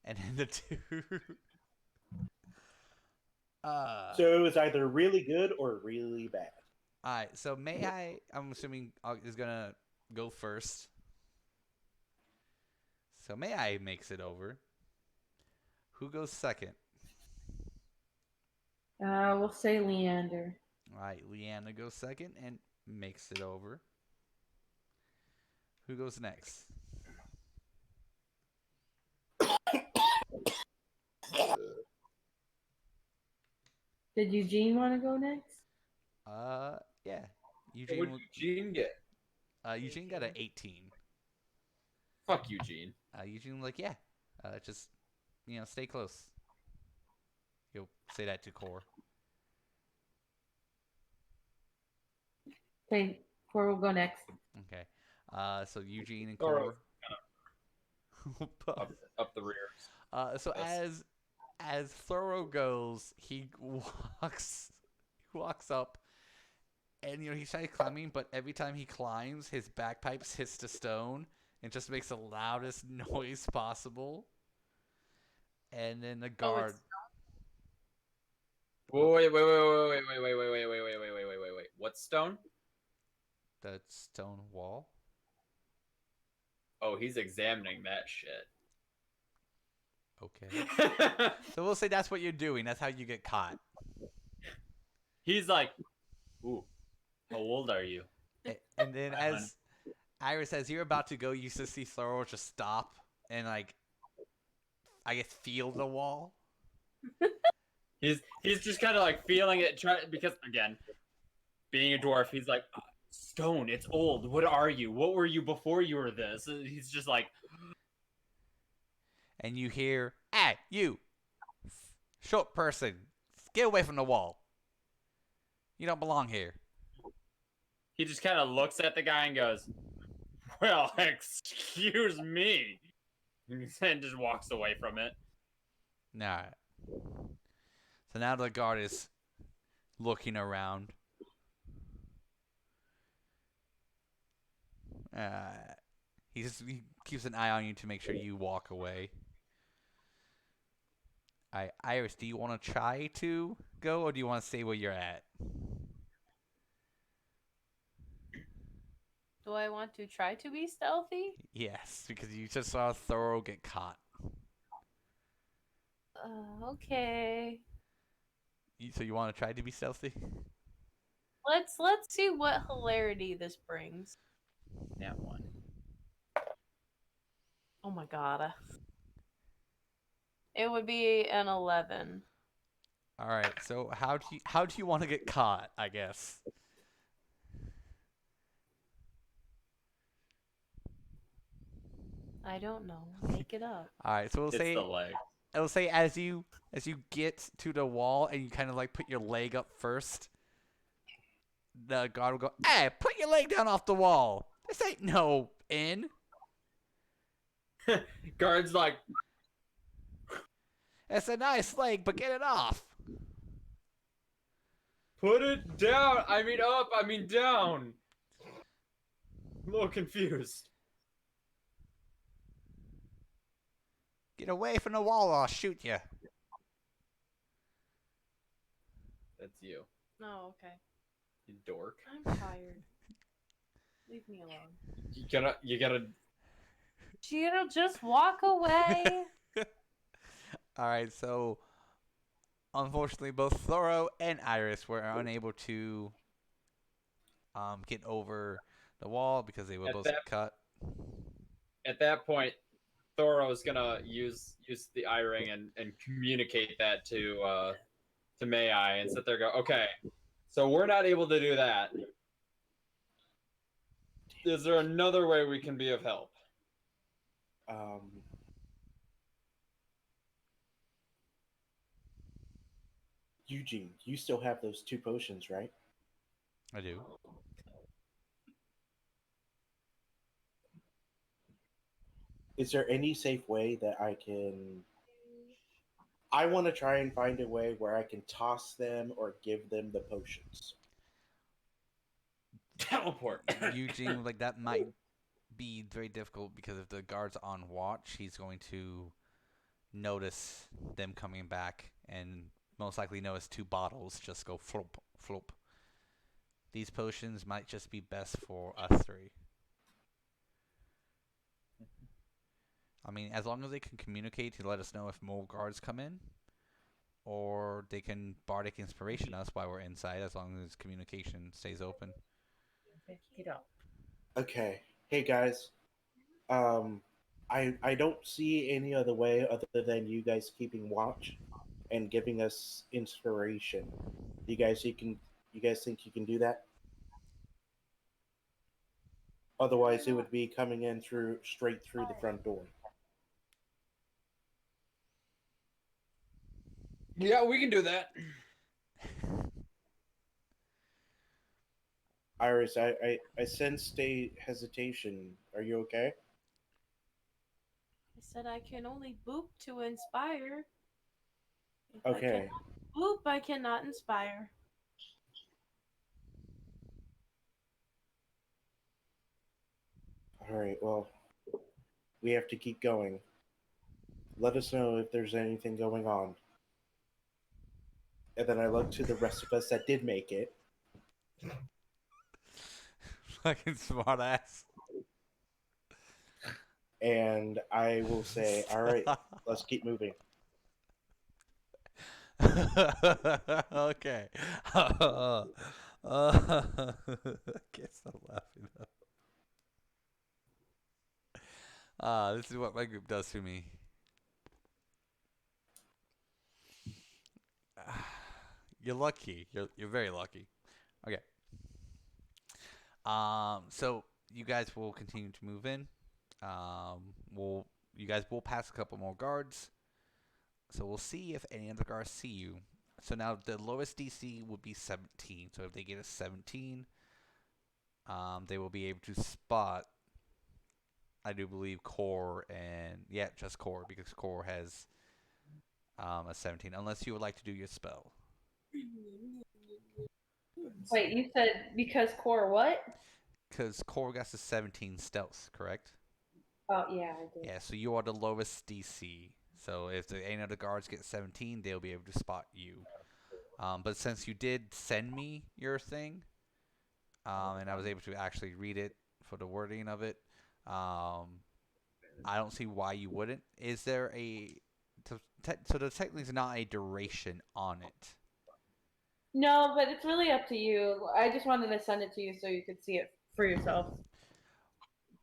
And then the two. So it was either really good or really bad. All right. So May-Ighe, I'm assuming is gonna go first. So May-Ighe makes it over. Who goes second? We'll say Leander. All right. Leanna goes second and makes it over. Who goes next? Did Eugene want to go next? Yeah. What Eugene. would Eugene get? Eugene got an 18. Fuck Eugene. Eugene was like, yeah, just stay close. You'll say that to Core. Okay, 4 will go next. Okay. So Eugene and Thoro. Core. Up the rear. So Yes. as Thoro goes, he walks up, and he starts climbing. But every time he climbs, his bagpipes hits the stone and just makes the loudest noise possible. And then the guard. Wait. What stone? The stone wall. Oh, he's examining that shit. Okay. So we'll say that's what you're doing. That's how you get caught. He's like, ooh, how old are you? And then as Iris, as you're about to go, you just see Thorough just stop and like, I guess, feel the wall. He's just kind of like feeling it, because again, being a dwarf, he's like, stone. It's old. What are you? What were you before you were this? He's just like, And you hear, "Hey, you, short person, get away from the wall. You don't belong here." he just kind of looks at the guy and goes, "Well, excuse me," and just walks away from it. Alright. So now the guard is looking around. He keeps an eye on you to make sure you walk away. Iris, do you want to try to go, or do you want to stay where you're at? Do I want to try to be stealthy? Yes, because you just saw Thorough get caught. Okay. So you want to try to be stealthy? Let's see what hilarity this brings. That one. Oh my god. It would be an 11. All right. So how do you want to get caught? I guess. I don't know. Make it up. All right. So It's the leg. it'll say as you get to the wall and you kind of like put your leg up first. The guard will go, "Hey, put your leg down off the wall. This ain't no inn. Guard's like, It's a nice leg, but get it off." put it down. I mean up. I mean down. I'm a little confused. Get away from the wall or I'll shoot you. That's you, Oh, okay. you dork. I'm tired. Leave me alone. You gotta. She'll just walk away. All right, so unfortunately, both Thorough and Iris were unable to get over the wall because they were At both that- cut. At that point, Thoro's gonna use the eye ring and communicate that to May-Ighe and sit there and go, okay, so we're not able to do that. Is there another way we can be of help? Eugene, you still have those 2 potions, right? I do. Is there any safe way that I can... I want to try and find a way where I can toss them or give them the potions. Teleport. Eugene, like that might be very difficult because if the guard's on watch, he's going to notice them coming back and most likely notice 2 bottles just go flop, flop. These potions might just be best for us 3. I mean, as long as they can communicate to let us know if more guards come in, or they can bardic inspiration us while we're inside, as long as communication stays open. Get up. Okay. Hey, guys. I don't see any other way other than you guys keeping watch and giving us inspiration. You guys think you can do that? Otherwise, it would be coming in straight through the front door. Yeah, we can do that. Iris, I sensed a hesitation. Are you okay? I said I can only boop to inspire. If Okay. I cannot inspire. All right. Well, we have to keep going. Let us know if there's anything going on. And then I look to the rest of us that did make it. Fucking smart ass. And I will say, all right, let's keep moving. Okay. I can't stop laughing though. This is what my group does to me. You're lucky. You're very lucky. Okay. So you guys will continue to move in. You guys will pass a couple more guards. So we'll see if any of the guards see you. So now the lowest DC would be 17. So if they get a 17, they will be able to spot, I do believe, Core and, yeah, just Core, because Core has a 17, unless you would like to do your spell. Wait, you said because core what? Because Core gets a 17 stealth, correct? Oh, yeah, I did. Yeah, so you are the lowest DC. So if any of the guards get 17, they'll be able to spot you. But since you did send me your thing, and I was able to actually read it for the wording of it, I don't see why you wouldn't. Is there so there technically is not a duration on it. No, but it's really up to you. I just wanted to send it to you so you could see it for yourself.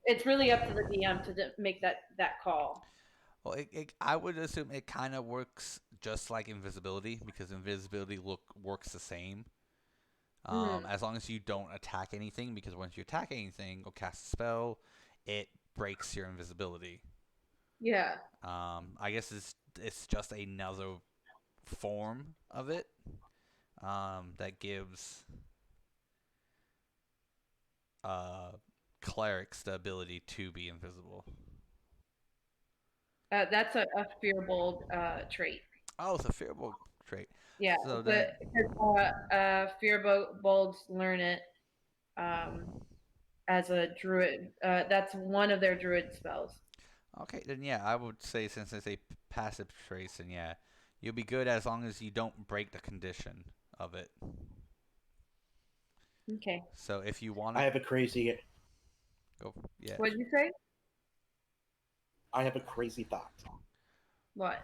It's really up to the DM to make that call. Well, I would assume it kind of works just like invisibility, because invisibility works the same. As long as you don't attack anything, because once you attack anything or cast a spell, it breaks your invisibility. Yeah. I guess it's just another form of it that gives clerics the ability to be invisible. That's a fearbold trait. Oh, it's a fearbold trait. Yeah, So but fearbolds learn it as a druid. That's one of their druid spells. Okay, then yeah, I would say since it's a passive trace, then yeah, you'll be good as long as you don't break the condition of it. Okay. So if you want I to have a crazy. go, yeah. What did you say? I have a crazy thought. What?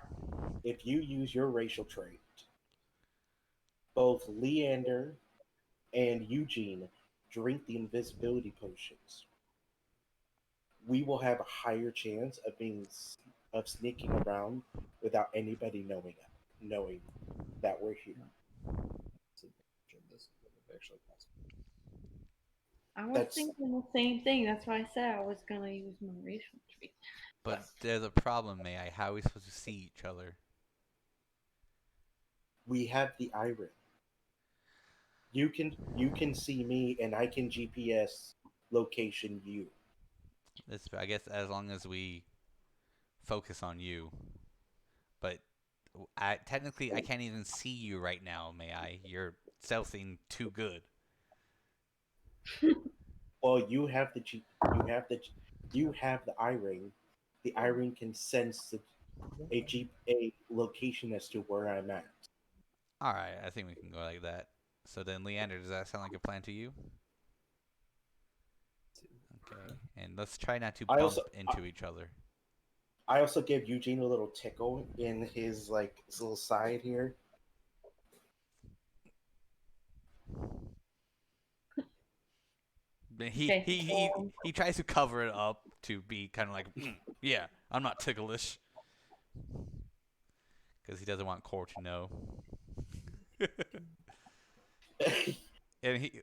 If you use your racial trait, both Leander and Eugene drink the invisibility potions. We will have a higher chance of sneaking around without anybody knowing that we're here. I was That's thinking the same thing. That's why I said I was gonna use my racial trait. But there's a problem, May-Ighe. How are we supposed to see each other? we have the iron. You can see me, and I can GPS location you. I guess as long as we focus on you. But technically, I can't even see you right now, May-Ighe. You're stealthing too good. Well, you have the iron. The iron can sense a location as to where I'm at. All right, I think we can go like that. So then, Leander, does that sound like a plan to you? Okay, and let's try not to bump into each other. I also give Eugene a little tickle in his his little side here. He tries to cover it up to be kind of like, yeah, I'm not ticklish, because he doesn't want Core to know. And he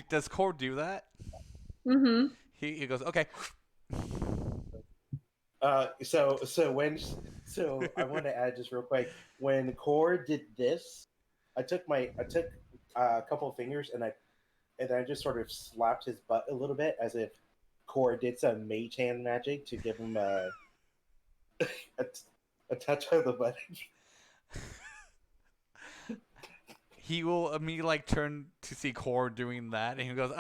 does Core do that? Mm-hmm. He goes, okay. So I want to add just real quick. When Core did this, I took a couple of fingers and I just sort of slapped his butt a little bit as if Core did some mage hand magic to give him a touch of the butt. He will immediately turn to see Core doing that, and he goes,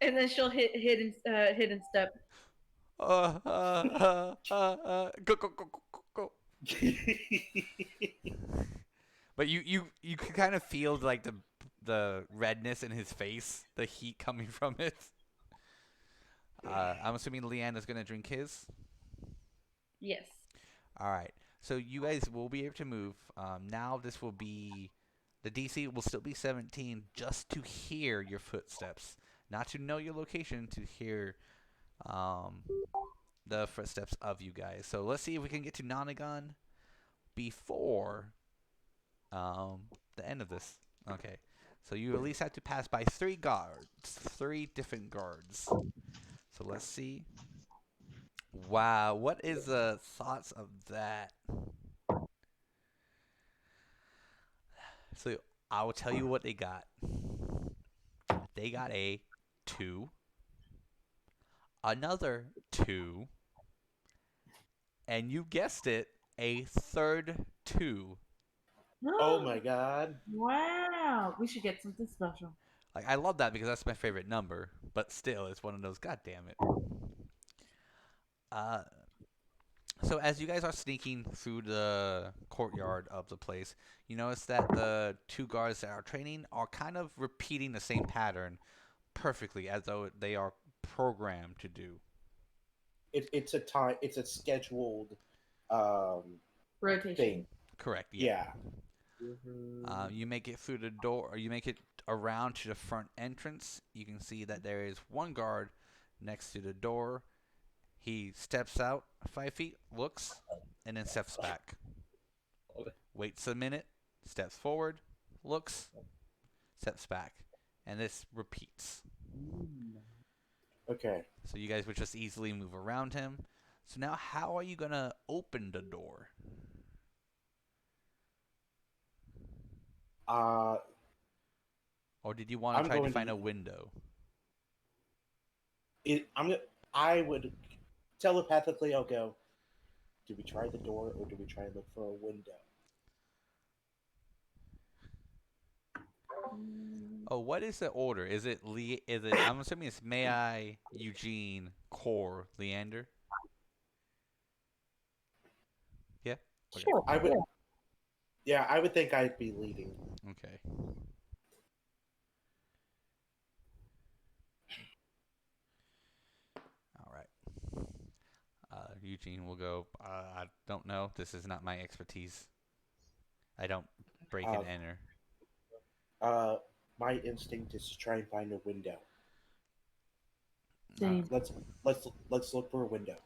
and then she'll hit hidden step. Go. But you can kind of feel like the redness in his face, the heat coming from it. I'm assuming Leanna's gonna drink his. Yes. All right. So you guys will be able to move. Now this will be The DC will still be 17 just to hear your footsteps, not to know your location, to hear the footsteps of you guys. So let's see if we can get to Nonagon before the end of this. Okay. So you at least have to pass by 3 guards, 3 different guards. So let's see. Wow, what is the thoughts of that? So I will tell you what they got. They got a 2, another 2, and you guessed it, a third 2. Oh my god. Wow. We should get something special. Like, I love that because that's my favorite number, but still, it's one of those. God damn it. So as you guys are sneaking through the courtyard of the place, you notice that the 2 guards that are training are kind of repeating the same pattern perfectly, as though they are programmed to do. It's a scheduled Rotation. thing. Correct. Yeah. Yeah. You make it through the door, or you make it around to the front entrance. You can see that there is 1 guard next to the door. He steps out 5 feet, looks, and then steps back. Waits a minute, steps forward, looks, steps back. And this repeats. Okay. So you guys would just easily move around him. So now how are you going to open the door? Or did you want to try to find a window? I would telepathically. I'll go. Do we try the door or do we try and look for a window? Oh, what is the order? Is it I'm assuming it's May-Ighe, Eugene, Core, Leander? Yeah? Okay. Sure. I would. Yeah, I would think I'd be leading. Okay. All right. Eugene will go, I don't know. This is not my expertise. I don't break and enter. My instinct is to try and find a window. Same. Let's look for a window.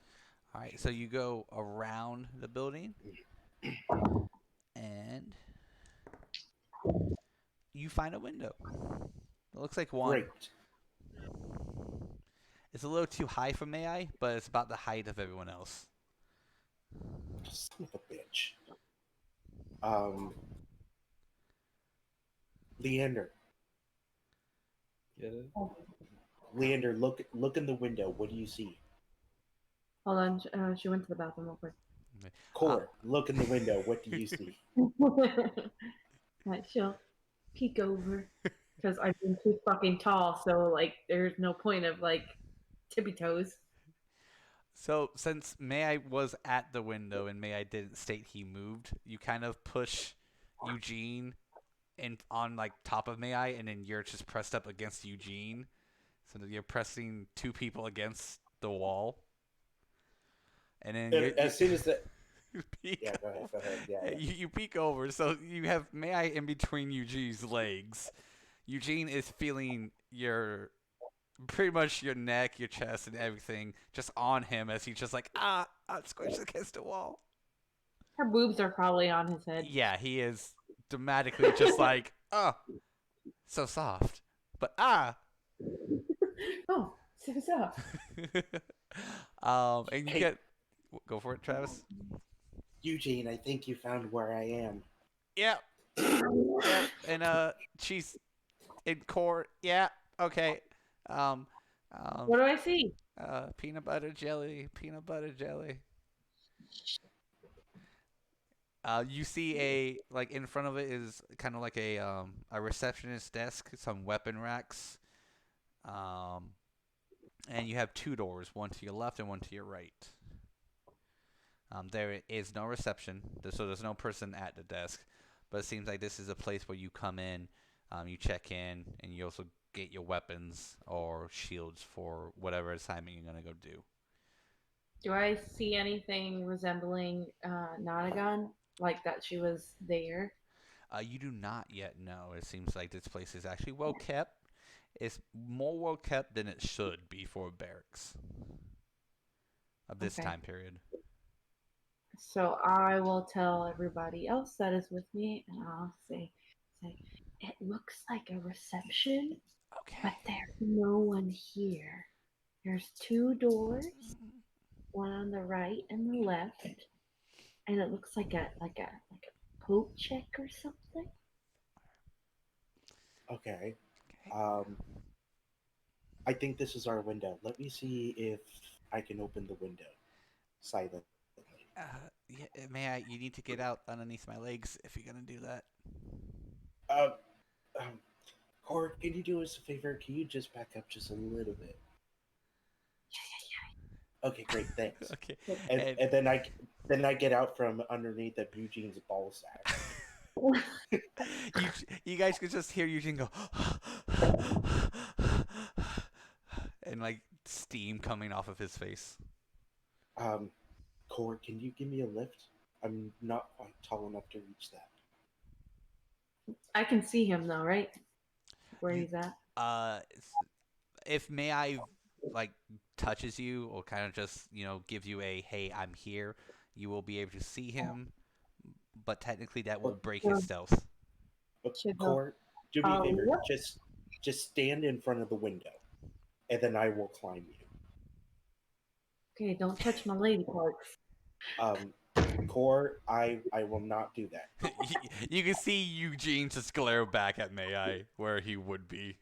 All right, so you go around the building, and you find a window. It looks like one. Great. It's a little too high for May-Ighe, but it's about the height of everyone else. Son of a bitch. Leander. Get it? Leander, look in the window. What do you see? Hold on. She went to the bathroom real quick. Core, look in the window. What do you see? Right, she'll peek over because I've been too fucking tall, so like there's no point of like tippy toes. So since May-Ighe was at the window and May-Ighe didn't state he moved, you kind of push Eugene on like top of May-Ighe, and then you're just pressed up against Eugene. So that you're pressing 2 people against the wall. And then As soon as that. peek Yeah, go ahead. Yeah. You peek over, so you have May-Ighe in between Eugene's legs. Eugene is feeling pretty much your neck, your chest, and everything just on him as he's just like, I'm squished against the wall. Her boobs are probably on his head. Yeah, he is dramatically just like, so soft. But Oh, so soft. and you Hey. get, go for it, Travis. Eugene, I think you found where I am. Yep. And she's in court. Yeah. Okay. What do I see? Peanut butter jelly. Peanut butter jelly. You see like in front of it is kind of like a receptionist desk, some weapon racks. And you have 2 doors, one to your left and one to your right. There is no reception, so there's no person at the desk. But it seems like this is a place where you come in, you check in, and you also get your weapons or shields for whatever assignment you're going to go do. Do I see anything resembling Nonagon? Like that she was there? You do not yet know. It seems like this place is actually well kept. It's more well kept than it should be for barracks of this Okay. time period. So I will tell everybody else that is with me, and I'll say, it looks like a reception, Okay. but there's no one here. There's 2 doors, one on the right and the left, and it looks like a coat check or something. Okay. I think this is our window. Let me see if I can open the window silently. Yeah, may I? You need to get out underneath my legs if you're gonna do that. Uh, um, Cord, can you do us a favor? Can you just back up just a little bit? Okay, great, thanks. Okay. And then I get out from underneath of Eugene's ball sack. you guys could just hear Eugene go, and like steam coming off of his face. Cord, can you give me a lift? I'm not quite tall enough to reach that. I can see him though, right? Where he's at. If May I like touches you or kind of just gives you a hey I'm here, you will be able to see him, but technically that will break his stealth. Cord, do me a favor. What? Just stand in front of the window, and then I will climb you. Okay, don't touch my lady parts. Cord, I will not do that. You can see Eugene just glare back at May I where he would be.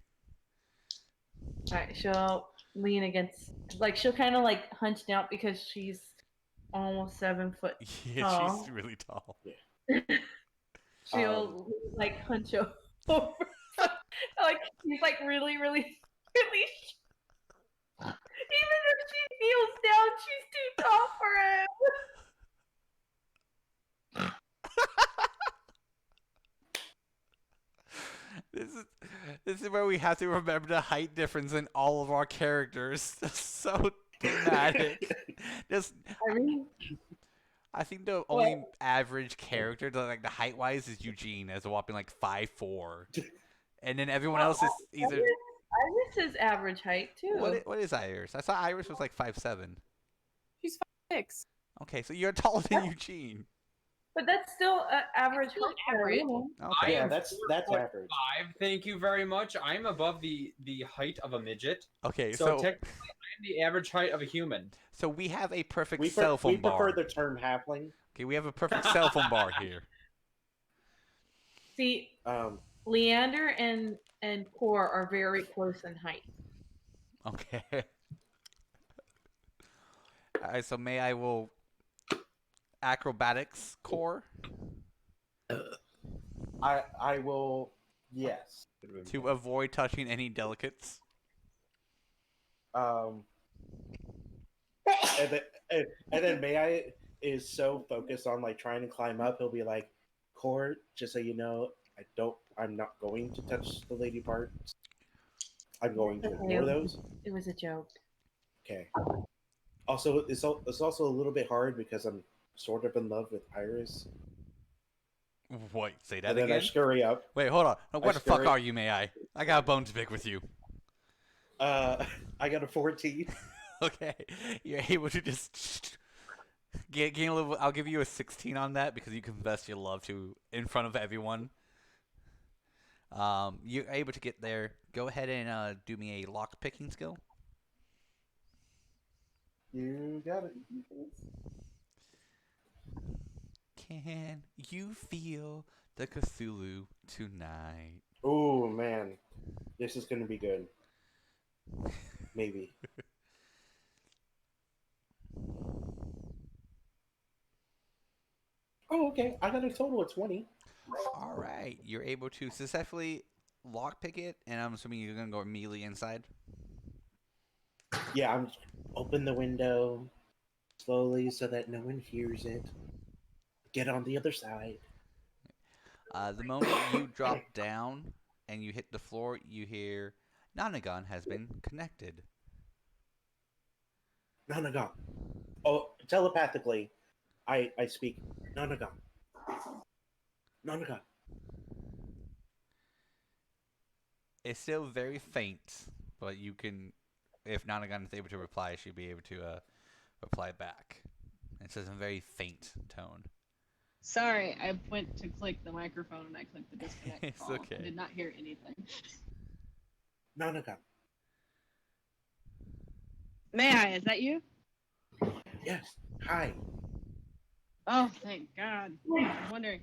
Alright, she'll lean against, like, she'll kind of like hunch down because she's almost 7 foot Yeah, tall. she's really tall. She'll like hunch over. Like she's like really, really, really. Even if she feels down, she's too tall for him. This is where we have to remember the height difference in all of our characters. That's so dramatic. I think the only average character, like the height wise, is Eugene as a whopping like 5'4", and then everyone else is either. Iris is average height too. What is Iris? I thought Iris was like 5'7". She's 5'6". Okay, so you're taller than Eugene. But that's still average Still height. average. Okay. Yeah, that's average. 5. Thank you very much. I'm above the height of a midget. Okay, So technically, I'm the average height of a human. So we have a perfect We cell phone bar. prefer the term halfling. Okay, we have a perfect cell phone bar here. See, Leander and Core are very close in height. Okay. Alright, so May I will acrobatics core I will, yes. to avoid touching any delicates. And then May I is so focused on like trying to climb up, he'll be like, Cord, just so you know, I'm not going to touch the lady parts. I'm going to ignore those. It was a joke. Okay. Also, it's also a little bit hard because I'm sort of in love with Iris. Wait, say that And then again? I scurry up. Wait, hold on. Where the fuck scurry- are you, May I? I got a bone to pick with you. I got a 14. Okay, you're able to just gain a little. I'll give you a 16 on that because you confess your love to in front of everyone. You're able to get there. Go ahead and do me a lock picking skill. You got it. Can you feel the Cthulhu tonight? Oh man, this is gonna be good. Maybe. Oh, okay. I got a total of 20. All right, you're able to successfully lockpick it, and I'm assuming you're gonna go immediately inside. Yeah, I'm open the window slowly so that no one hears it. Get on the other side. The moment you drop down and you hit the floor, you hear Nonagon has been connected. Nonagon. Oh, telepathically, I speak. Nonagon. Nonagon. It's still very faint, but you can, if Nonagon is able to reply, she'll be able to reply back. It says in a very faint tone. Sorry, I went to click the microphone and I clicked the disconnect It's call. okay. I did not hear anything. Nonagon. May-Ighe, is that you? Yes. Hi. Oh, thank God. I was wondering.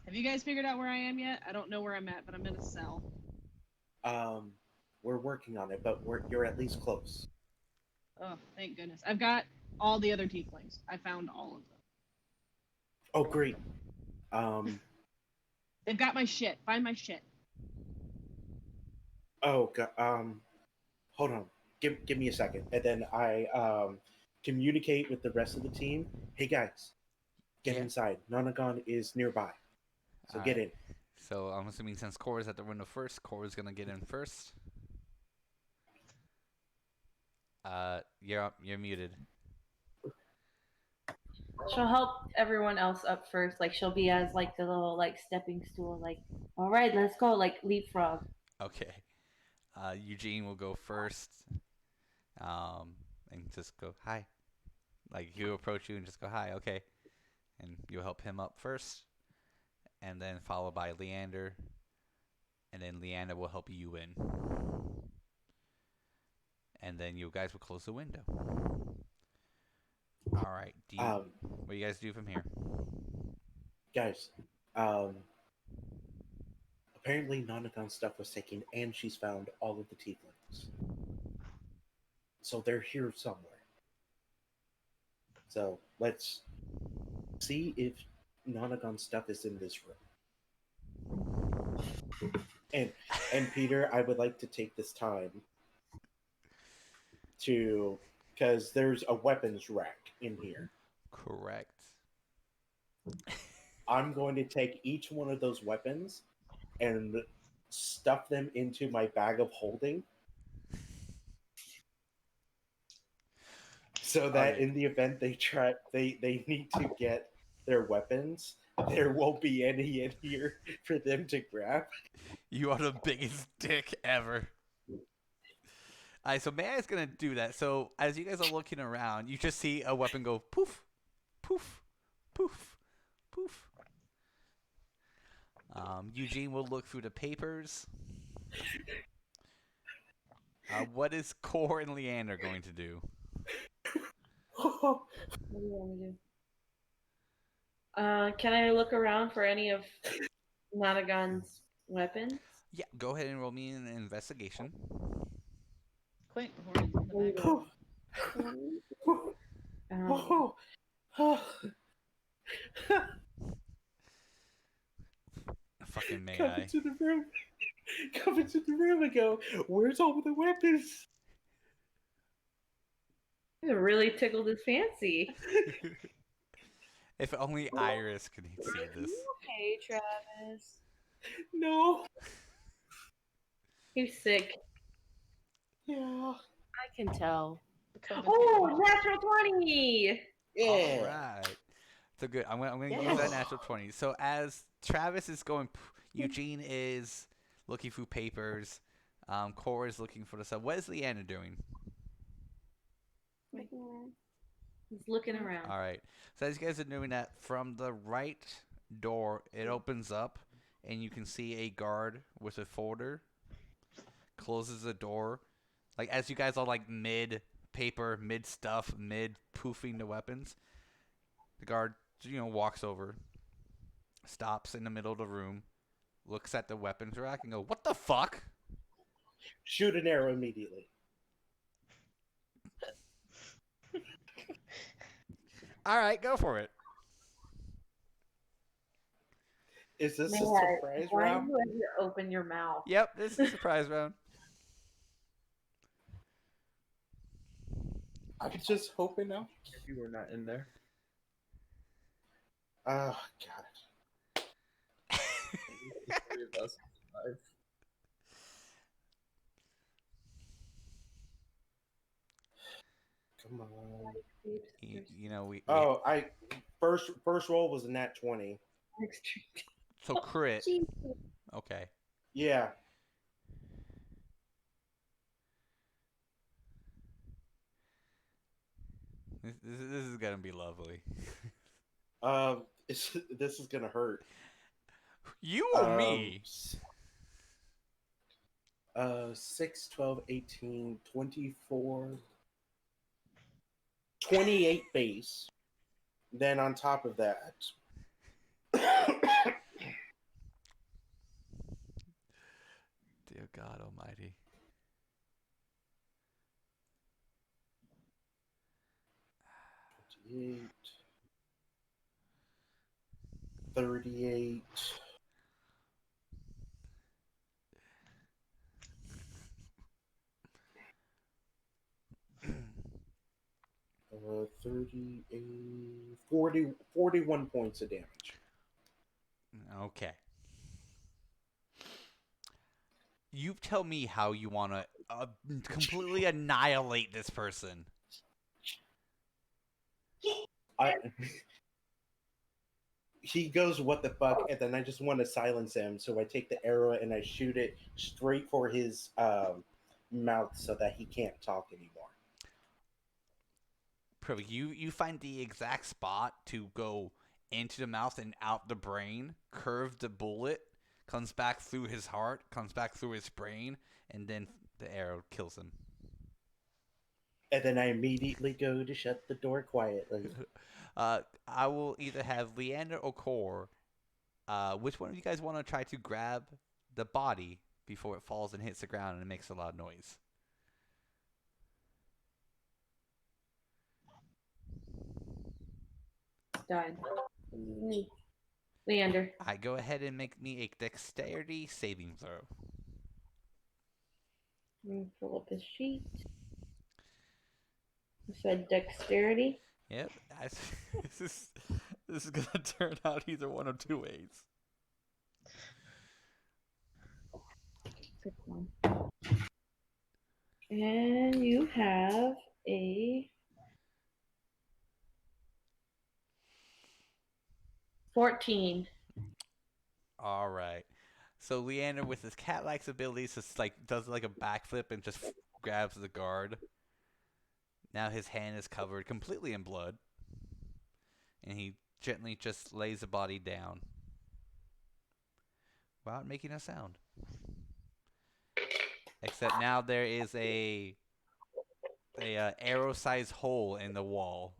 Have you guys figured out where I am yet? I don't know where I'm at, but I'm in a cell. We're working on it, but you're at least close. Oh, thank goodness. I've got all the other tieflings. I found all of them. Oh, great. They've got my shit. Find my shit. Oh, hold on. Give me a second, and then I communicate with the rest of the team. Hey guys, get Yeah. inside. Nonagon is nearby, so get in. So I'm assuming since Cora's at the window first, Cora's gonna get in first. You're muted. She'll help everyone else up first. Like she'll be as like the little like stepping stool. Like, all right, let's go. Like leapfrog. Okay. Eugene will go first. And just go hi. Like he'll approach you and just go hi. Okay. And you'll help him up first, and then followed by Leander, and then Leander will help you in, and then you guys will close the window. All right. What do you guys do from here? Guys, apparently Nonagon's stuff was taken, and she's found all of the tieflings. So they're here somewhere. So let's see if Nonagon's stuff is in this room. And Peter, I would like to take this time to, because there's a weapons rack in here. Correct. I'm going to take each one of those weapons and stuff them into my bag of holding, so that Okay. in the event they need to get their weapons, there won't be any in here for them to grab. You are the biggest dick ever. Alright, so May-Ighe's gonna do that. So as you guys are looking around, you just see a weapon go poof, poof, poof, poof. Eugene will look through the papers. What is Core and Leander going to do? What do you want me to do? Can I look around for any of Nonagon's weapons? Yeah, go ahead and roll me an investigation. Quick, before it's in the bag. Fucking Come May-Ighe. into the room. Come into the room and go, where's all the weapons? It really tickled his fancy. If only Iris could see this. Okay, Travis. No. He's sick. Yeah. I can tell. Oh, natural 20! Yeah. All right. So good. I'm gonna use that natural 20. So as Travis is going, Eugene is looking through papers. Cora is looking for the stuff. What is Leanna doing? He's looking around. All right. So as you guys are doing that, from the right door, it opens up, and you can see a guard with a folder. Closes the door. Like as you guys are like mid paper, mid stuff, mid poofing the weapons, the guard walks over, stops in the middle of the room, looks at the weapons rack, and go, "What the fuck?" Shoot an arrow immediately. All right, go for it. Is this a May-Ighe, surprise why round? do you ever open your mouth? Yep, this is a surprise round. I'm just hoping now. You were not in there. Oh, God. Three of us survived. Come on. We Oh, first roll was a nat 20. so crit. Jesus. Okay. Yeah. This is gonna be lovely. This is gonna hurt. You or me? 6, 12, 18, 24, 28 base. Then on top of that, Dear God Almighty. 28, 38. Uh, 38, 40, 41 points of damage. Okay. You tell me how you want to completely annihilate this person. He goes, "What the fuck?" And then I just want to silence him, so I take the arrow and I shoot it straight for his mouth so that he can't talk anymore. Perfect. You find the exact spot to go into the mouth and out the brain, curve the bullet, comes back through his heart, comes back through his brain, and then the arrow kills him. And then I immediately go to shut the door quietly. I will either have Leander or Core. Which one of you guys want to try to grab the body before it falls and hits the ground and it makes a loud noise? Done. Me. Leander. I go ahead and make me a dexterity saving throw. Pull up his sheet. You said dexterity. Yep. This is gonna turn out either one of two ways. Pick one. And you have a 14. All right. So Leander, with his cat-like abilities, just like does like a backflip and just grabs the guard. Now his hand is covered completely in blood, and he gently just lays the body down without making a sound. Except now there is a arrow-sized hole in the wall.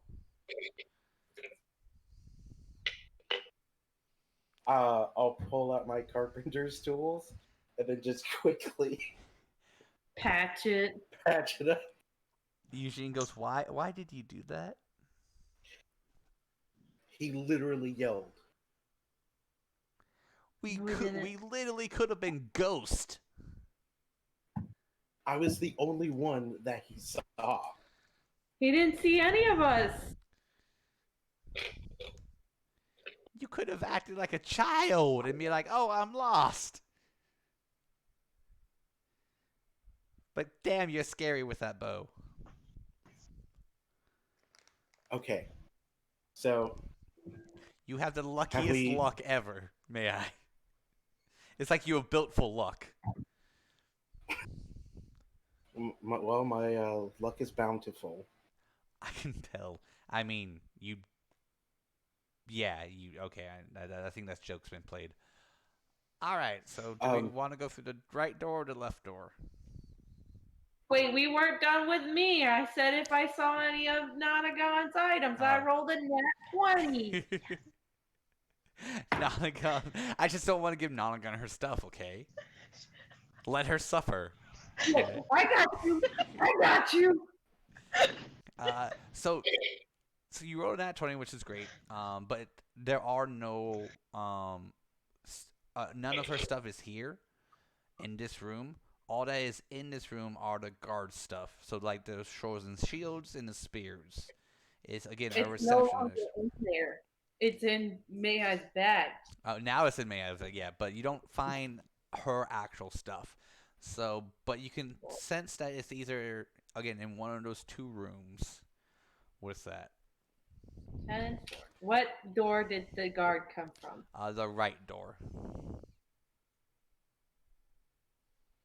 I'll pull out my carpenter's tools and then just quickly Patch it. patch it up. Eugene goes, "Why did you do that?" He literally yelled. We didn't. literally could have been Ghost. I was the only one that he saw. He didn't see any of us. You could have acted like a child and be like, "Oh, I'm lost." But damn, you're scary with that bow. Okay. So You have the luckiest luck ever, may I? It's like you have built for luck. my luck is bountiful. I can tell. I mean, you. Yeah, you. Okay, I think that joke's been played. All right, so do we want to go through the right door or the left door? Wait, we weren't done with me. I said if I saw any of Nonagon's items, I rolled a nat 20. Nonagon. I just don't want to give Nonagon her stuff, okay? Let her suffer. Yeah, I got you. I got you. So you rolled a nat 20, which is great. But there are no none of her stuff is here in this room. All that is in this room are the guard stuff. So like the swords and shields and the spears. It's again a receptionist. No longer in there. It's in May-Ighe's bag. Now it's in May-Ighe's, yeah, but you don't find her actual stuff. So, but you can sense that it's either again in one of those two rooms. What's that? And what door did the guard come from? The right door.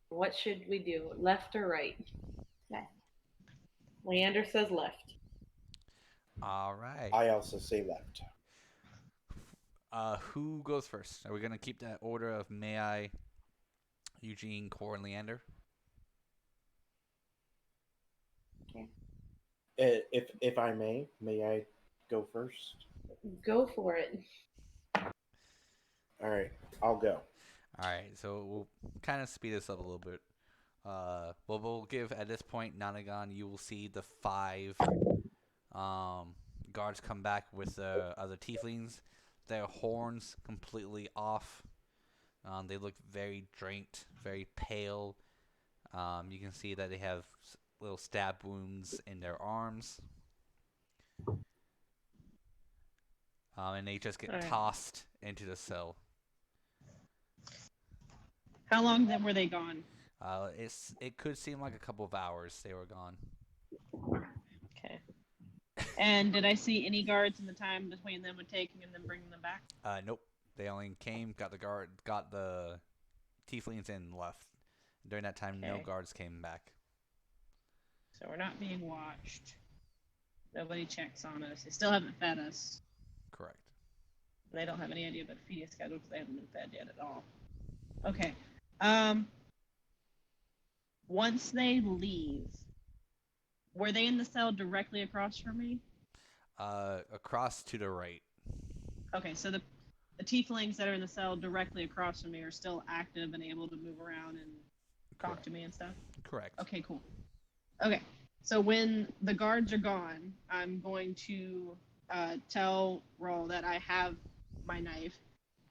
What should we do? Left or right? Okay. Leander says left. All right. I also say left. Who goes first? Are we gonna keep that order of May-Ighe, Eugene, Core, and Leander? If I may I go first? Go for it. All right, I'll go. All right. So we'll kind of speed this up a little bit. Well, we'll give at this point, Nonagon, you will see the 5 guards come back with the other tieflings. Their horns completely off. They look very drained, very pale. You can see that they have little stab wounds in their arms. And they just get Alright. tossed into the cell. How long then were they gone? It could seem like a couple of hours they were gone. Okay. And did I see any guards in the time between them and taking and then bringing them back? Nope. They only came, got the tieflings and left. During that time, no Okay. guards came back. So we're not being watched. Nobody checks on us. They still haven't fed us. Correct. They don't have any idea about the feeding schedule because they haven't been fed yet at all. Okay. Once they leave, were they in the cell directly across from me? Across to the right. Okay, so the tieflings that are in the cell directly across from me are still active and able to move around and talk Correct. to me and stuff? Correct. Okay, cool. Okay, so when the guards are gone, I'm going to tell Roll that I have my knife,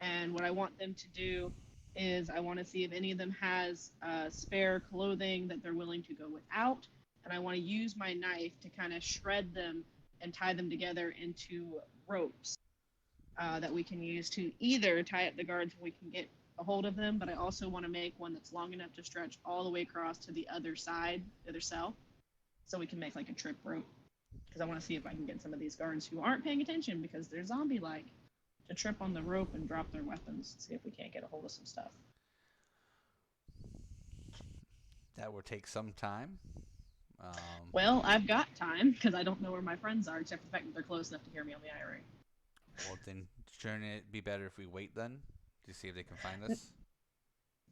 and what I want them to do is I want to see if any of them has spare clothing that they're willing to go without, and I want to use my knife to kind of shred them and tie them together into ropes that we can use to either tie up the guards when we can get a hold of them, but I also want to make one that's long enough to stretch all the way across to the other side, the other cell, so we can make like a trip rope. Because I want to see if I can get some of these guards who aren't paying attention because they're zombie-like to trip on the rope and drop their weapons. See if we can't get a hold of some stuff. That will take some time. Well, I've got time because I don't know where my friends are, except for the fact that they're close enough to hear me on the I-ring. Well, then shouldn't it be better if we wait then to see if they can find us?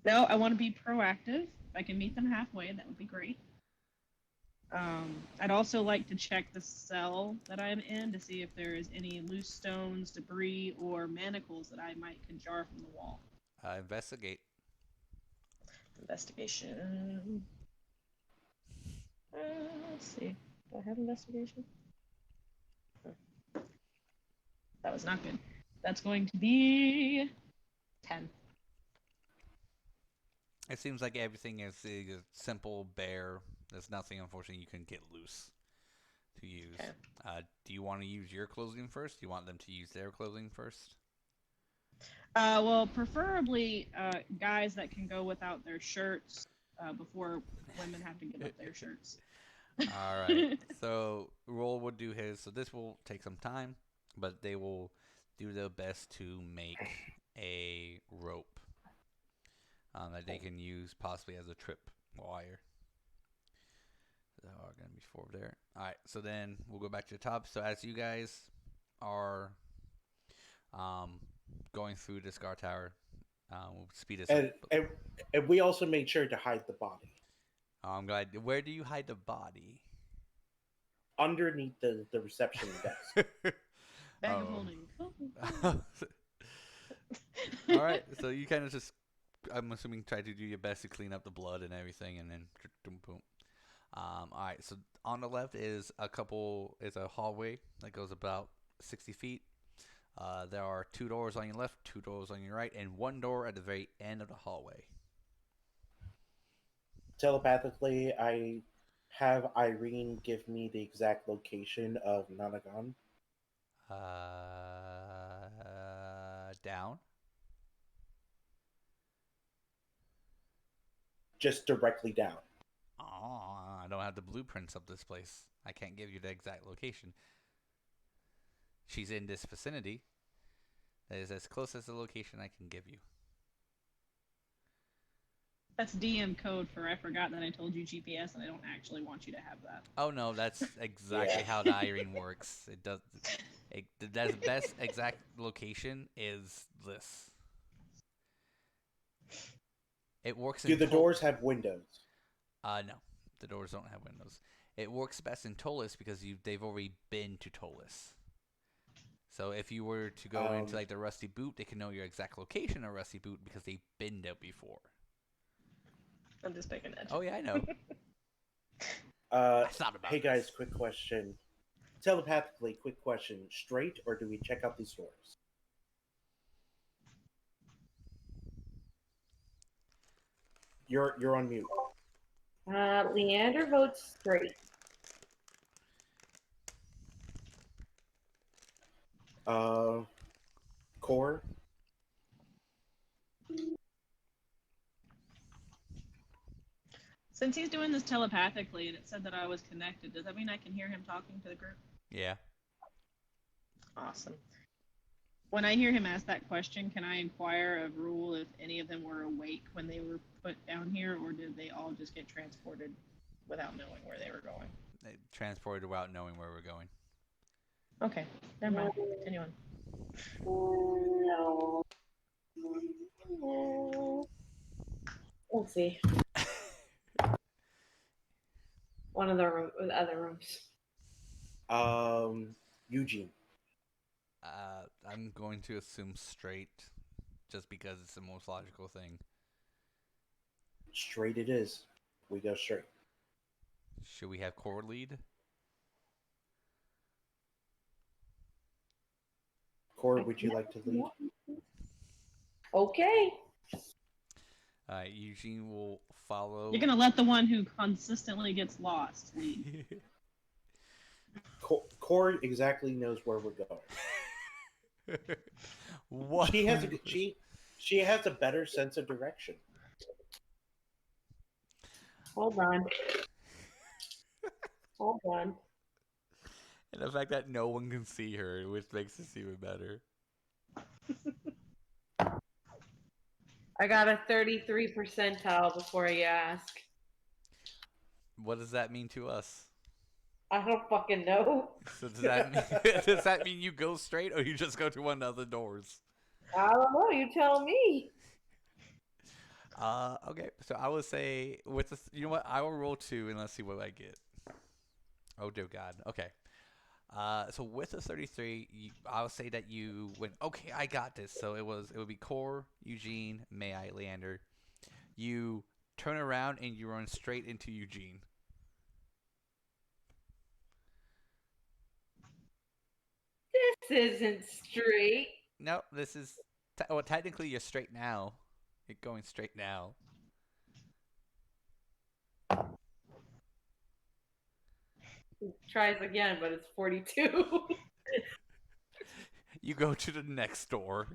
No, I want to be proactive. If I can meet them halfway, that would be great. I'd also like to check the cell that I'm in to see if there is any loose stones, debris, or manacles that I might can jar from the wall. Investigate. Investigation. Let's see. Do I have investigation? That was not good. That's going to be 10. It seems like everything is simple, bare. There's nothing, unfortunately, you can get loose to use. Okay. Do you want to use your clothing first? Do you want them to use their clothing first? Well, preferably guys that can go without their shirts before women have to give up their shirts. All right. So Roll will do his. So this will take some time, but they will do their best to make a rope that they can use possibly as a trip wire. There are going to be 4 there. All right. So then we'll go back to the top. So as you guys are going through the Scar Tower, we'll speed this up. And we also made sure to hide the body I'm glad. Where do you hide the body? underneath the reception desk. Bag of holding. All right, so you kind of just, I'm assuming, try to do your best to clean up the blood and everything, and then boom. All right, so on the left is a hallway that goes about 60 feet. There are 2 doors on your left, 2 doors on your right, and 1 door at the very end of the hallway. Telepathically, I have Irene give me the exact location of Nonagon. Down. Just directly down. Oh, I don't have the blueprints of this place. I can't give you the exact location. She's in this vicinity. That is as close as the location I can give you. That's DM code for I forgot that I told you GPS and I don't actually want you to have that. Oh no, that's exactly Yeah. how the Irene works. It does. The best exact location is this. It works Do in the doors have windows? No, the doors don't have windows. It works best in Tolis because they've already been to Tolis. So if you were to go into like the Rusty Boot, they can know your exact location of Rusty Boot because they've been there before. I'm just picking it. Oh yeah, I know. Uh, It's not about hey guys, this. quick question. Telepathically, quick question. Straight, or do we check out these doors? You're on mute. Leander votes straight. Core. Since he's doing this telepathically and it said that I was connected, does that mean I can hear him talking to the group? Yeah. Awesome. When I hear him ask that question, can I inquire of Rule if any of them were awake when they were put down here, or did they all just get transported without knowing where they were going? They transported without knowing where we're going. Okay, never mind. Continue on. No. Let's see. One of the other rooms. Eugene. I'm going to assume straight, just because it's the most logical thing. Straight it is. We go straight. Should we have core lead? Core, would you like to lead? Okay. Eugene will follow. You're gonna let the one who consistently gets lost lead. Core exactly knows where we're going. What? She has a better sense of direction. Hold on. Hold on. And the fact that no one can see her, which makes this even better. I got a 33 percentile before you ask. What does that mean to us? I don't fucking know. So does that mean, does that mean you go straight or you just go to one of the doors? I don't know. You tell me. Okay. So I would say with this, you know what? I will roll 2 and let's see what I get. Oh dear God. Okay. So with a 33, I'll say that you went. Okay, I got this. So it would be Core, Eugene, May-Ighe, Leander. You turn around and you run straight into Eugene. This isn't straight. No, this is. Well, technically, you're straight now. You're going straight now. Tries again, but it's 42. You go to the next door.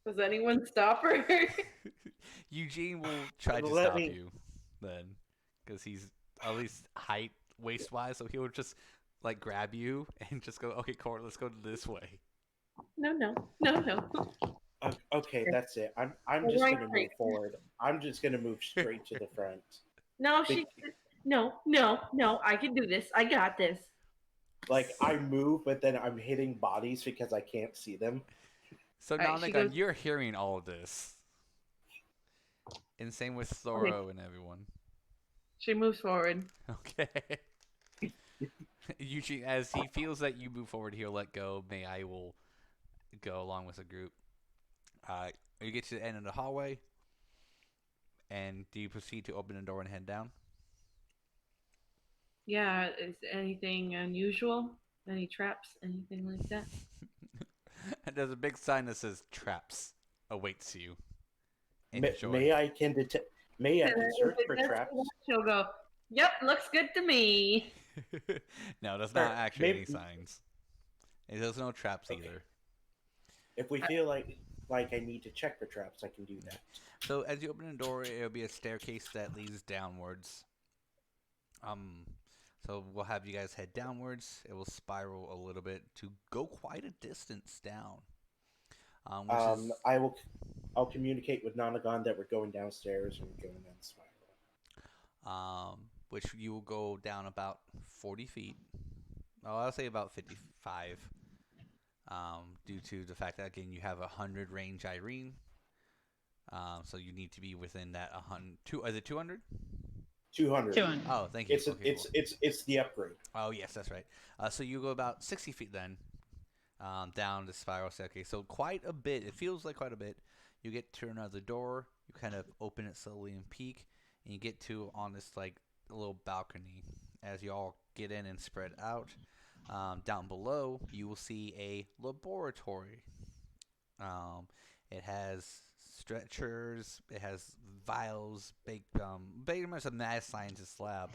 Does anyone stop her? Eugene will try to Let stop me- you then, because he's at least height waist wise, so he'll just like grab you and just go, okay, Core, let's go this way. No. Okay, that's it. I'm We're just going gonna move straight. forward. I'm just gonna move straight to the front. No, no. I can do this. I got this. Like I move, but then I'm hitting bodies because I can't see them. So Alright, now, she Nagan, goes- you're hearing all of this. And same with Thoro and everyone. She moves forward. Okay. Eugene, as he feels that you move forward, he'll let go. May-Ighe will go along with the group. You get to the end of the hallway, and do you proceed to open the door and head down? Yeah, is anything unusual? Any traps? Anything like that? And there's a big sign that says "Traps awaits you." May Enjoy. I can detect. May I can search for traps? She'll go, yep, looks good to me. No, there's not Sure, actually any maybe- signs. And there's no traps Okay. either. If we feel like I need to check for traps, I can do that. So as you open the door, it'll be a staircase that leads downwards. So we'll have you guys head downwards. It will spiral a little bit to go quite a distance down. Which is I will. I'll communicate with Nonagon that we're going downstairs and going down the spiral. Which you will go down about 40 feet. Oh, I'll say about 55. Due to the fact that again you have 100 range Irene. So you need to be within that 100. Is it 200? 200. 200. Oh, thank you. It's Okay, cool. it's the upgrade. Oh yes, that's right. So you go about 60 feet then, down the spiral staircase. So quite a bit. It feels like quite a bit. You get to another door. You kind of open it slowly and peek, and you get to on this like little balcony. As you all get in and spread out, down below you will see a laboratory. It has stretchers. It has vials, very much a mad scientist lab.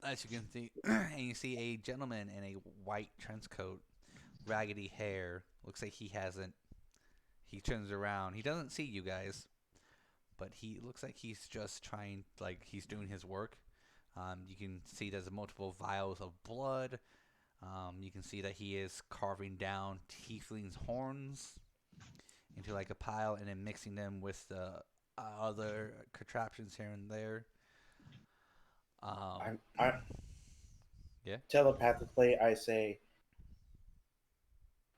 As you can see, and you see a gentleman in a white trench coat, raggedy hair. Looks like he hasn't. He turns around. He doesn't see you guys, but he looks like he's just trying, like he's doing his work. You can see there's multiple vials of blood. You can see that he is carving down tieflings' horns into like a pile and then mixing them with the other contraptions here and there. I Yeah. Telepathically, I say,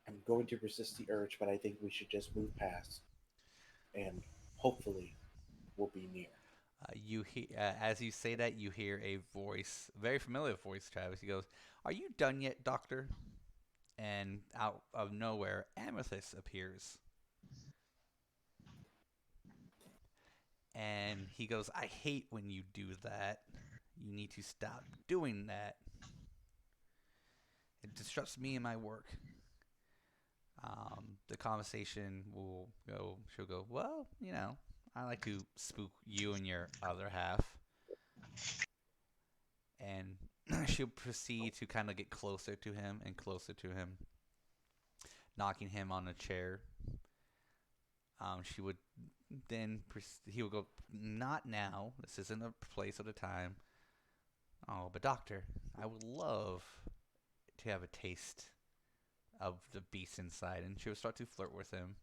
I'm going to resist the urge, but I think we should just move past, and hopefully, we'll be near. As you say that, you hear a voice, very familiar voice, Travis. He goes, "Are you done yet, Doctor?" And out of nowhere, Amethyst appears. And he goes, "I hate when you do that. You need to stop doing that. It disrupts me and my work." The conversation will go, she'll go, "Well, I like to spook you and your other half." And she'll proceed to kind of get closer to him and closer to him, knocking him on a chair. She would then, he would go, "Not now. This isn't a place or the time. Oh, but doctor, I would love to have a taste of the beast inside." And she would start to flirt with him.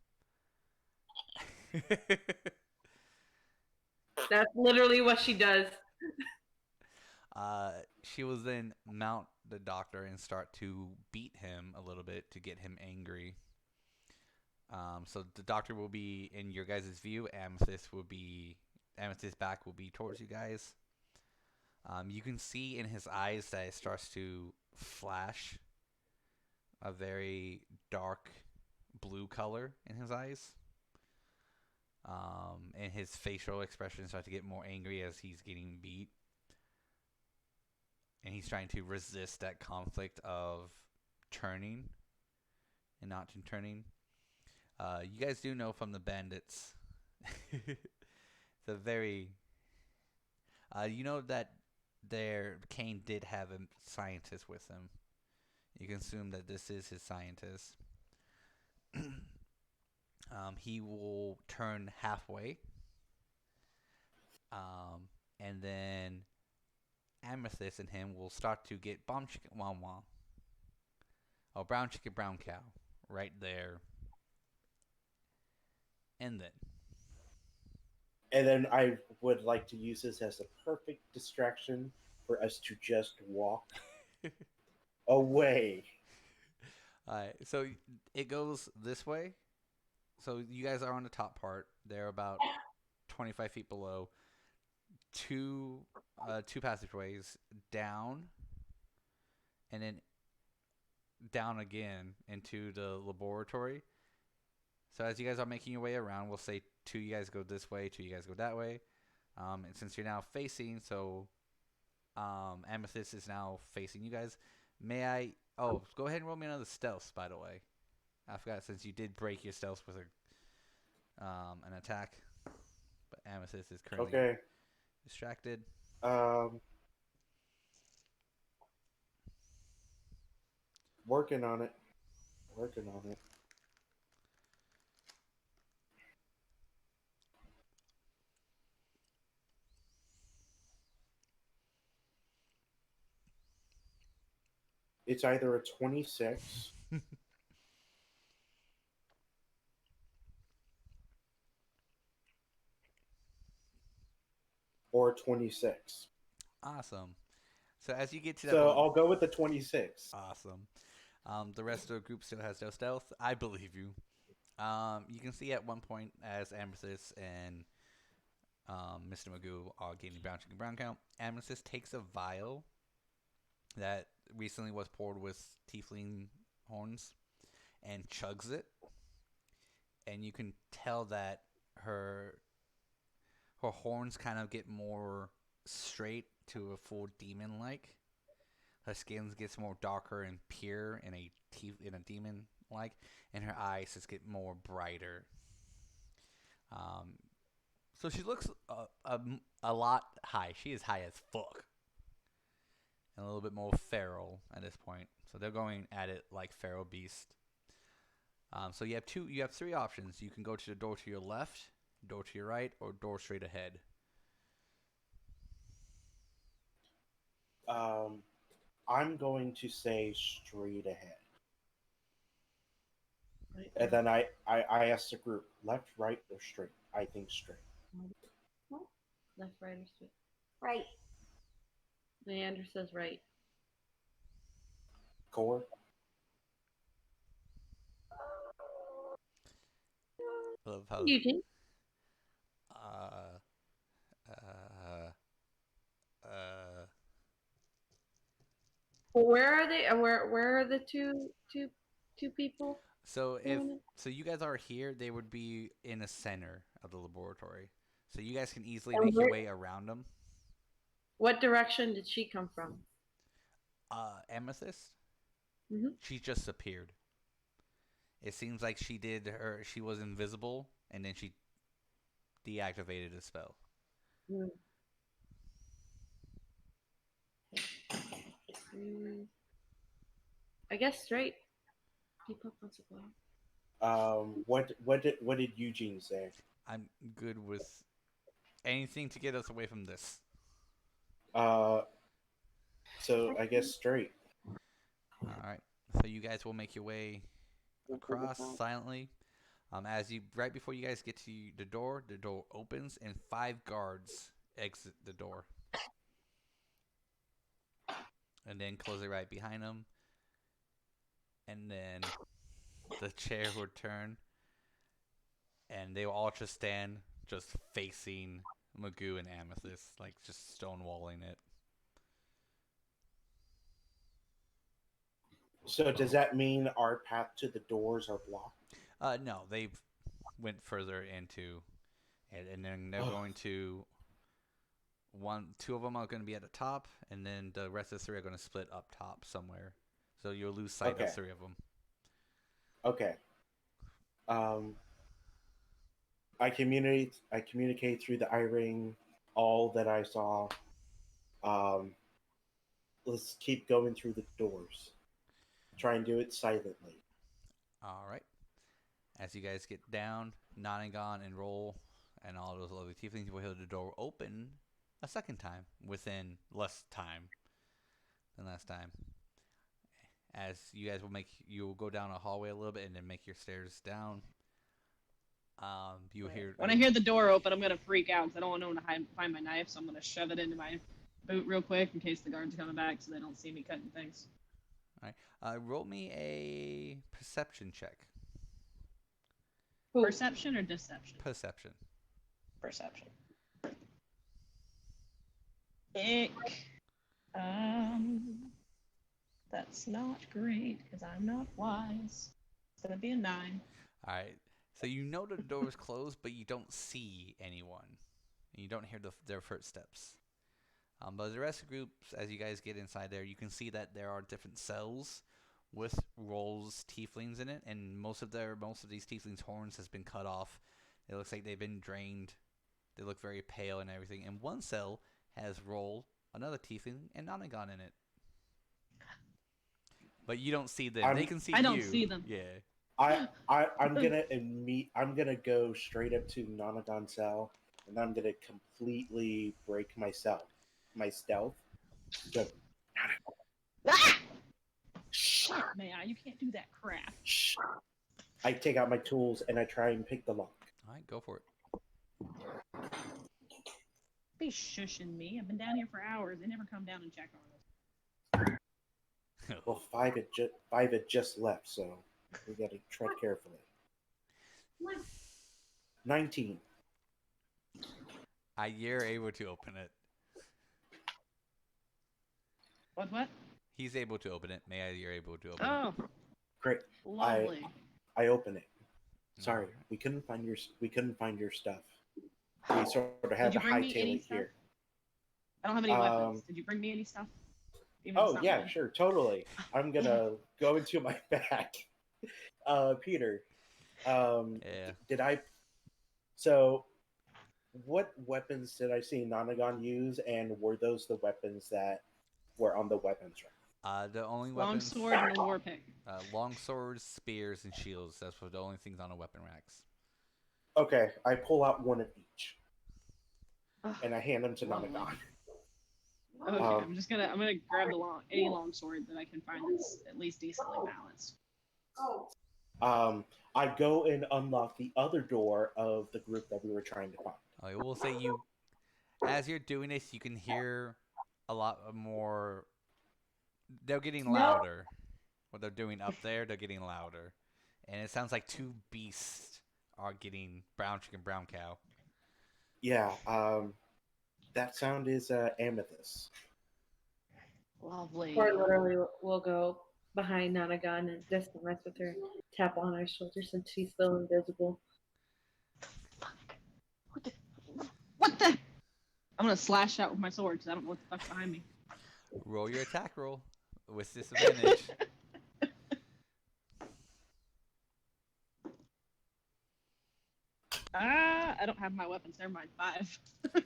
That's literally what she does. She will then mount the doctor and start to beat him a little bit to get him angry. So the doctor will be in your guys' view. Amethyst's back will be towards you guys. You can see in his eyes that it starts to flash a very dark blue color in his eyes. And his facial expressions start to get more angry as he's getting beat. And he's trying to resist that conflict of turning and not turning. You guys do know from the bandits. The very. You know that Kane did have a scientist with him. You can assume that this is his scientist. He will turn halfway. And then Amethyst and him will start to get bomb chicken wah wah. Oh, brown chicken brown cow. Right there. And And then I would like to use this as a perfect distraction for us to just walk away. Alright, so it goes this way. So you guys are on the top part. They're about 25 feet below. Two passageways down, and then down again into the laboratory. So as you guys are making your way around, we'll say two you guys go this way, two you guys go that way. And since you're now facing, so Amethyst is now facing you guys. May I? Oh, go ahead and roll me another stealth, by the way. I forgot since you did break your stealth with an attack. But Amethyst is currently distracted. Working on it. It's either a 26 or 26. Awesome. So as you get to that So point, I'll go with the 26. awesome. The rest of the group still has no stealth. I believe you. You can see at one point as Amethyst and Mr. Magoo are getting brown count. Amethyst takes a vial that recently was poured with tiefling horns and chugs it, and you can tell that her horns kind of get more straight to a full demon like. Her skin gets more darker and pure in a demon like, and her eyes just get more brighter. So she looks a lot high. She is high as fuck, and a little bit more feral at this point. So they're going at it like feral beast. So you have three options. You can go to the door to your left, door to your right, or door straight ahead. I'm going to say straight ahead. Right. And then I asked the group, left, right, or straight? I think straight. Left, right, or straight? Right. Leander says right. Core? I love how Eugene. Where are they? Where are the two people? So you guys are here, they would be in the center of the laboratory. So you guys can easily And make your where- way around them. What direction did she come from? Amethyst, Mhm. she just appeared. It seems like she was invisible and then she deactivated the spell. I guess straight. Keep up on supply. What did Eugene say? I'm good with anything to get us away from this. So I guess straight. All right. So you guys will make your way across silently. Right before you guys get to the door opens and 5 guards exit the door, and then close it right behind them. And then the chair would turn, and they will all just stand, just facing Magoo and Amethyst, like just stonewalling it. So does that mean our path to the doors are blocked? No, they went further into, and then they're going to. Two of them are going to be at the top, and then the rest of the 3 are going to split up top somewhere. So you'll lose sight of 3 of them. Okay. I communicate through the I-ring all that I saw. Let's keep going through the doors. Try and do it silently. All right. As you guys get down, Nonagon and Roll and all those lovely tieflings will hear the door open a second time within less time than last time. As you guys you'll go down a hallway a little bit and then make your stairs down. You'll hear When I hear the door open, I'm gonna freak out because I don't want no one to find my knife, so I'm gonna shove it into my boot real quick in case the guards are coming back, so they don't see me cutting things. All right. Roll me a perception check. Perception or deception? Perception. Perception. Ick. That's not great because I'm not wise. It's gonna be a 9. All right. So you know the door is closed, but you don't see anyone. And you don't hear their footsteps. But the rest of the groups, as you guys get inside there, you can see that there are different cells with Roll's tieflings in it, and most of these tieflings' horns has been cut off. It looks like they've been drained. They look very pale and everything. And one cell has Roll, another tiefling, and Nonagon in it. But you don't see them. They can see you. I don't see them. Yeah. I'm gonna go straight up to Nonagon cell, and I'm gonna completely break my stealth. Go. Ah! Man, you can't do that crap. Shh. I take out my tools and I try and pick the lock. All right, go for it. be shushing me. I've been down here for hours. They never come down and check on us. Well, five had just left, so we got to tread carefully. 19. You're able to open it. What? He's able to open it. You're able to open it. Oh, Great. lovely. I open it. Sorry, we couldn't find your stuff. We sort of had to Did you bring me hightail any it stuff? here. I don't have any weapons. Did you bring me any stuff? Even Oh something? yeah, sure, totally. I'm gonna go into my bag. Peter, Yeah. did I? So, what weapons did I see Nonagon use, and were those the weapons that were on the weapons rack? The only Long weapons. sword and a war pick. Long swords, spears, and shields. That's what the only things on the weapon racks. Okay, I pull out one of each, Ugh, and I hand them to lovely. Nonagon. Okay, I'm gonna grab any long sword that I can find that's at least decently balanced. I go and unlock the other door of the group that we were trying to find. I will say as you're doing this, you can hear a lot more. They're getting louder. What they're doing up there, they're getting louder, and it sounds like two beasts are getting brown chicken, brown cow. Yeah, that sound is amethyst. Lovely. Or literally, we'll go behind Nanagon and just mess with her, tap on her shoulder since she's still invisible. What the? I'm gonna slash out with my sword because I don't know what the fuck's behind me. Roll your attack roll with disadvantage. I don't have my weapons. Never mind. 5.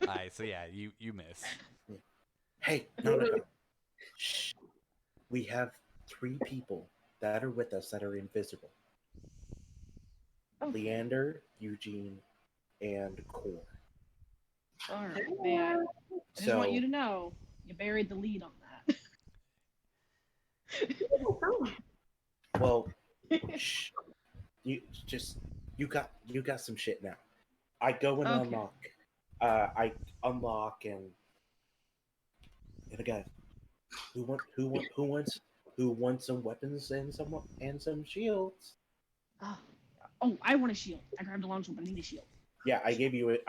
Alright, so yeah, you miss. Hey, no. Shh. We have 3 people that are with us that are invisible. Oh. Leander, Eugene, and Core. Alright, man. I just want you to know you buried the lead on that. Well, shh. You got some shit now. I go and Okay. unlock. I unlock and again, who wants some weapons and some shields? Oh, I want a shield. I grabbed a longsword, but I need a shield. Yeah, I gave you a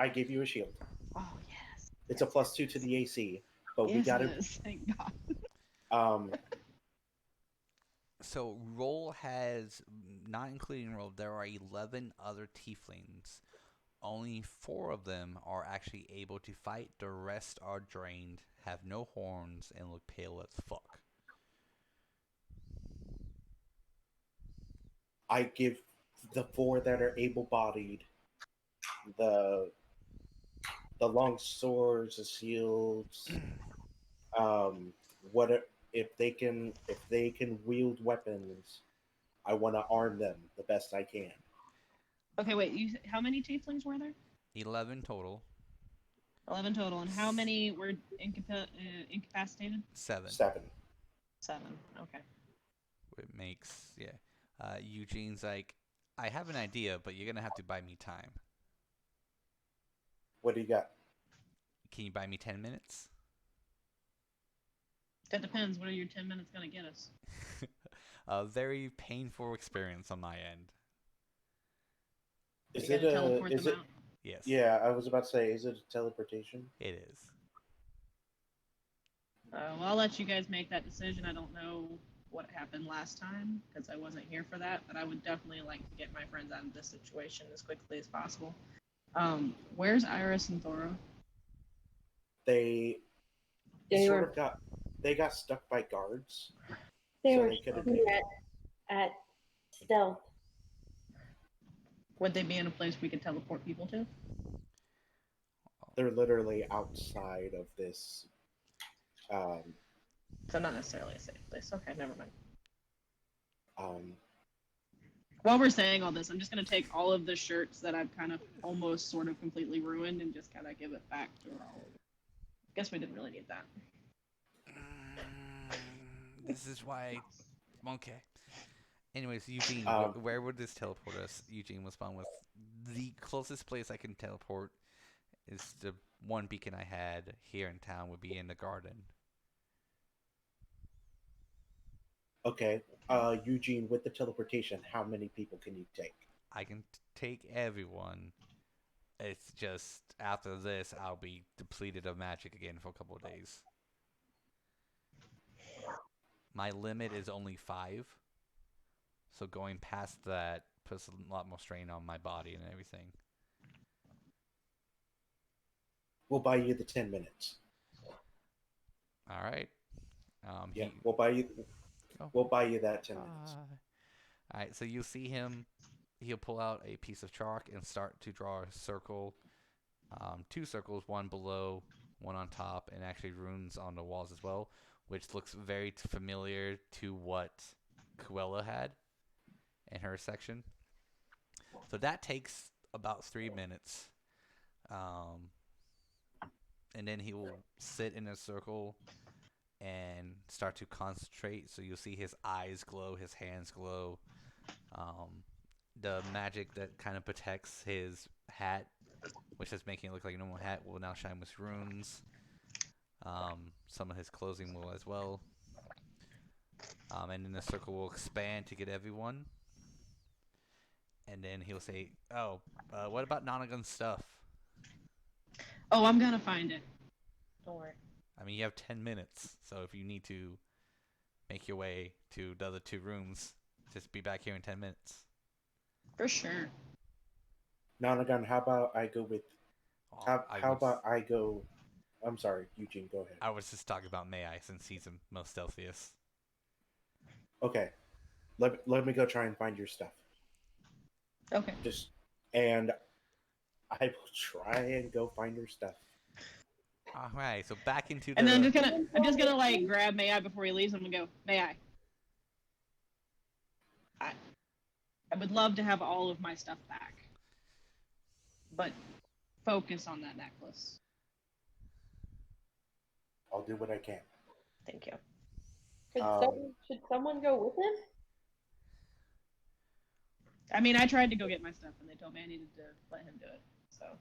shield. Oh yes. It's a +2 to the AC, but yes, we got it it. is. Thank God. So Roll has, not including Roll, there are 11 other tieflings. Only 4 of them are actually able to fight. The rest are drained, have no horns, and look pale as fuck. I give the 4 that are able-bodied the long swords, the shields. If they can wield weapons, I want to arm them the best I can. Okay, wait. How many tieflings were there? 11 total. 11 total. And how many were incapacitated? 7. 7. 7. Okay. It makes, yeah. Eugene's like, I have an idea, but you're going to have to buy me time. What do you got? Can you buy me 10 minutes? That depends. What are your 10 minutes going to get us? A very painful experience on my end. Is You it gotta teleport is them it? out. Yes. Yeah, I was about to say, is it a teleportation? It is. Well, I'll let you guys make that decision. I don't know what happened last time because I wasn't here for that, but I would definitely like to get my friends out of this situation as quickly as possible. Where's Iris and Thora? They got stuck by guards. They So were they couldn't shooting at stealth. Would they be in a place we could teleport people to? They're literally outside of this. So not necessarily a safe place. Okay, never mind. Um, While we're saying all this, I'm just going to take all of the shirts that I've kind of almost sort of completely ruined and just kind of give it back to Raul. Guess we didn't really need that. This is why. Okay. Anyways, Eugene, where would this teleport us? Eugene was found with the closest place I can teleport is the one beacon I had here in town would be in the garden. Okay. Eugene, with the teleportation, how many people can you take? I can take everyone. It's just after this, I'll be depleted of magic again for a couple of days. My limit is only 5. So going past that puts a lot more strain on my body and everything. We'll buy you the 10 minutes. All right. Yeah, we'll buy you. Oh. We'll buy you that 10 minutes. All right. So you see him. He'll pull out a piece of chalk and start to draw a circle. 2 circles, one below, one on top, and actually runes on the walls as well, which looks very familiar to what Cruella had in her section. So that takes about 3 minutes. And then he will sit in a circle and start to concentrate. So you'll see his eyes glow, his hands glow. The magic that kind of protects his hat, which is making it look like a normal hat, will now shine with runes. Some of his clothing will as well. And then the circle will expand to get everyone. And then he'll say, "Oh, what about Nonagon's stuff?" Oh, I'm gonna find it. Don't worry. I mean, you have 10 minutes, so if you need to make your way to the other 2 rooms, just be back here in 10 minutes. For sure. Nonagon, how about I go with? Oh, How about I go? I'm sorry, Eugene. Go ahead. I was just talking about May-Ighe since he's the most stealthiest. Okay. Let me go try and find your stuff. Okay. And I will try and go find your stuff. All right, so back into the. And then I'm just gonna like grab May-Ighe before he leaves. I'm gonna go, May-Ighe. I would love to have all of my stuff back, but focus on that necklace. I'll do what I can. Thank you. Should someone go with him? I mean, I tried to go get my stuff, and they told me I needed to let him do it. So.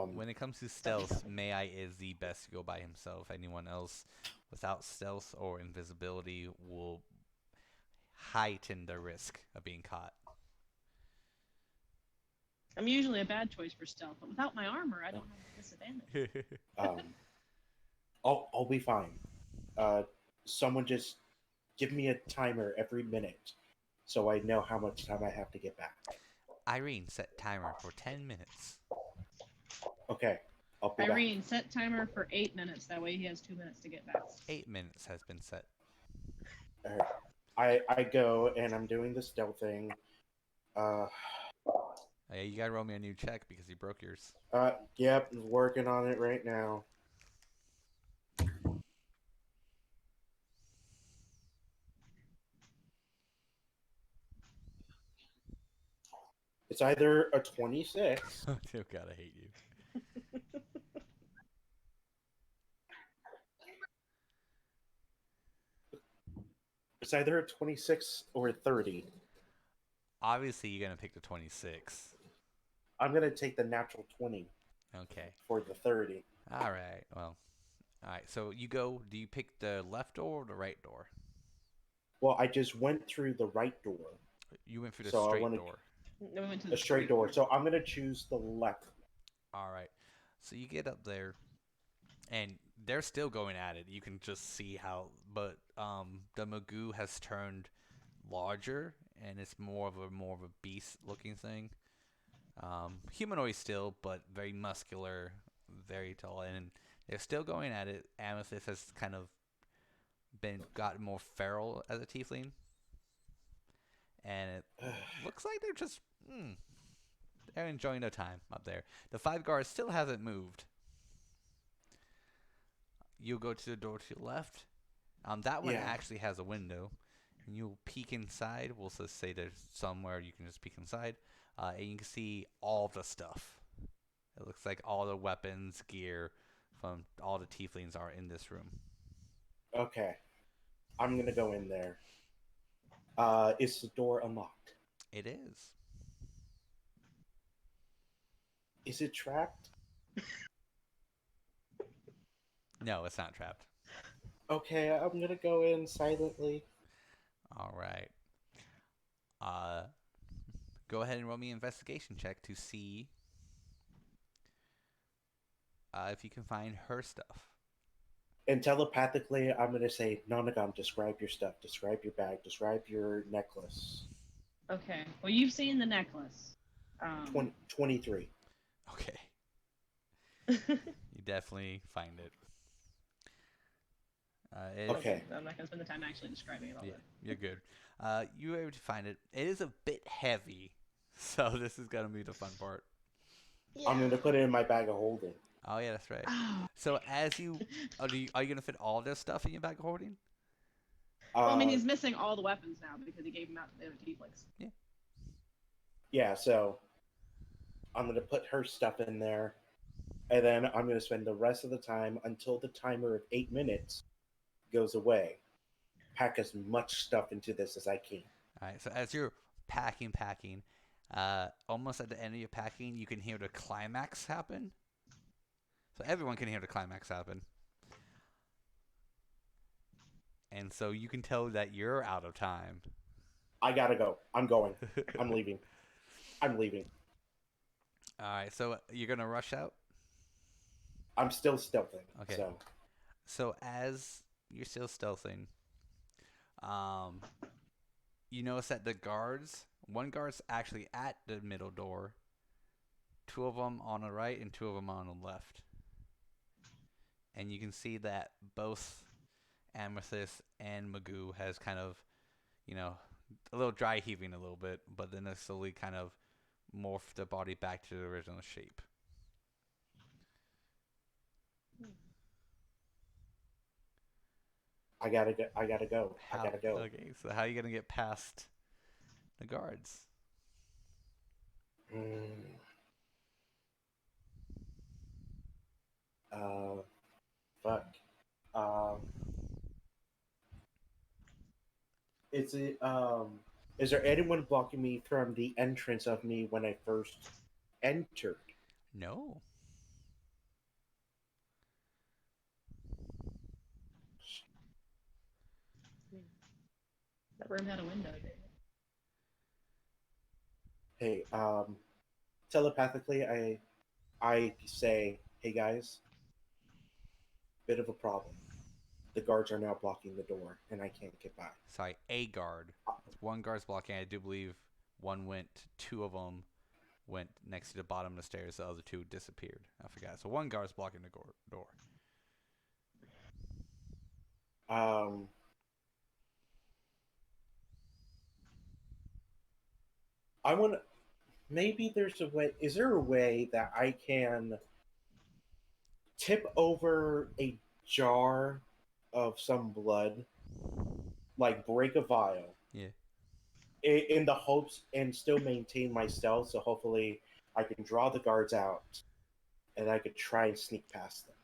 When it comes to stealth, May-Ighe is the best to go by himself. Anyone else without stealth or invisibility will heighten the risk of being caught. I'm usually a bad choice for stealth, but without my armor, I don't have a disadvantage. I'll be fine. Someone just give me a timer every minute, so I know how much time I have to get back. Irene, set timer for 10 minutes. Okay, I'll be Irene, back. set timer for 8 minutes. That way he has 2 minutes to get back. 8 minutes has been set. All right. I go and I'm doing the stealth thing. Yeah, you gotta roll me a new check because you broke yours. Yep, working on it right now. It's either a 26. Oh God, I hate you. It's either a 26 or a 30. Obviously, you're gonna pick the 26. I'm gonna take the natural 20. Okay. For the 30. All right. Well. All right. So you go. Do you pick the left door or the right door? Well, I just went through the right door. You went through the So straight door. No, we went to The straight door. So I'm gonna choose the left. All right. So you get up there, and they're still going at it. You can just see how, but the Magoo has turned larger, and it's more of a beast-looking thing. Humanoid still, but very muscular, very tall, and they're still going at it. Amethyst has kind of gotten more feral as a tiefling, and it looks like they're just they're enjoying their time up there. The 5 guards still hasn't moved. You go to the door to your left. That one actually has a window. And you'll peek inside. We'll just say there's somewhere you can just peek inside. And you can see all the stuff. It looks like all the weapons, gear from all the tieflings are in this room. Okay. I'm gonna go in there. Is the door unlocked? It is. Is it trapped? No, it's not trapped. Okay, I'm gonna go in silently. All right. Uh, go ahead and roll me an investigation check to see if you can find her stuff. And telepathically, I'm gonna say, Nonagam, describe your stuff. Describe your bag. Describe your necklace. Okay. Well, you've seen the necklace. 23. Okay. You definitely find it. Okay. I'm not gonna spend the time actually describing it all. Yeah, you're good. You were able to find it. It is a bit heavy, so this is gonna be the fun part. I'm gonna put it in my bag of holding. Oh yeah, that's right. Oh. So as you, are you gonna fit all this stuff in your bag of holding? Well, I mean, he's missing all the weapons now because he gave them out to the other tieflings. Yeah, so I'm gonna put her stuff in there, and then I'm gonna spend the rest of the time until the timer of 8 minutes goes away. Pack as much stuff into this as I can. All right. So as you're packing, almost at the end of your packing, you can hear the climax happen. So everyone can hear the climax happen. And so you can tell that you're out of time. I gotta go. I'm going. I'm leaving. I'm leaving. All right. So you're gonna rush out. I'm still stealthing. Okay. So So as you're still stealthing, you notice that the guards, one guard's actually at the middle door, two of them on the right and two of them on the left. And you can see that both Amethyst and Magoo has kind of, a little dry heaving a little bit, but then they slowly kind of morph the body back to the original shape. I gotta go. I gotta go. I How- gotta go. Okay, so how are you gonna get past the guards? Fuck. Is it is there anyone blocking me from the entrance of me when I first entered? No. That room had a window, didn't it? Hey, telepathically I say, hey guys, bit of a problem. The guards are now blocking the door and I can't get by. Sorry, a guard. One guard's blocking. I do believe two of them went next to the bottom of the stairs. The other two disappeared. I forgot. So one guard's blocking the door. I want to. Maybe there's a way. Is there a way that I can tip over a jar of some blood, like break a vial? Yeah. In the hopes and still maintain my stealth, so hopefully I can draw the guards out, and I could try and sneak past them.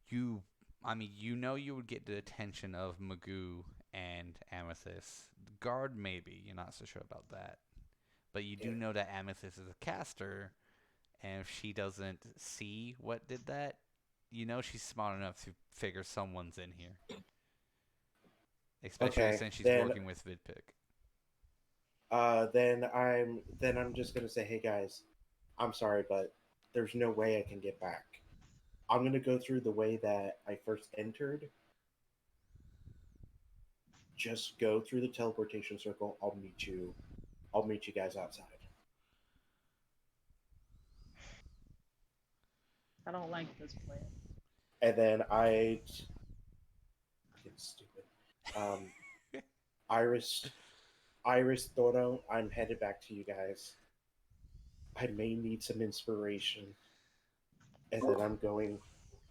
You would get the attention of Magoo and Amethyst. The guard, maybe. You're not so sure about that. But you do know that Amethyst is a caster, and if she doesn't see what did that, she's smart enough to figure someone's in here. Especially since she's working with Vidpick. Then I'm just gonna say, hey guys, I'm sorry, but there's no way I can get back. I'm gonna go through the way that I first entered. Just go through the teleportation circle. I'll meet you guys outside. I don't like this plan. And then fucking stupid. Iris, Toro, I'm headed back to you guys. I may need some inspiration. And then I'm going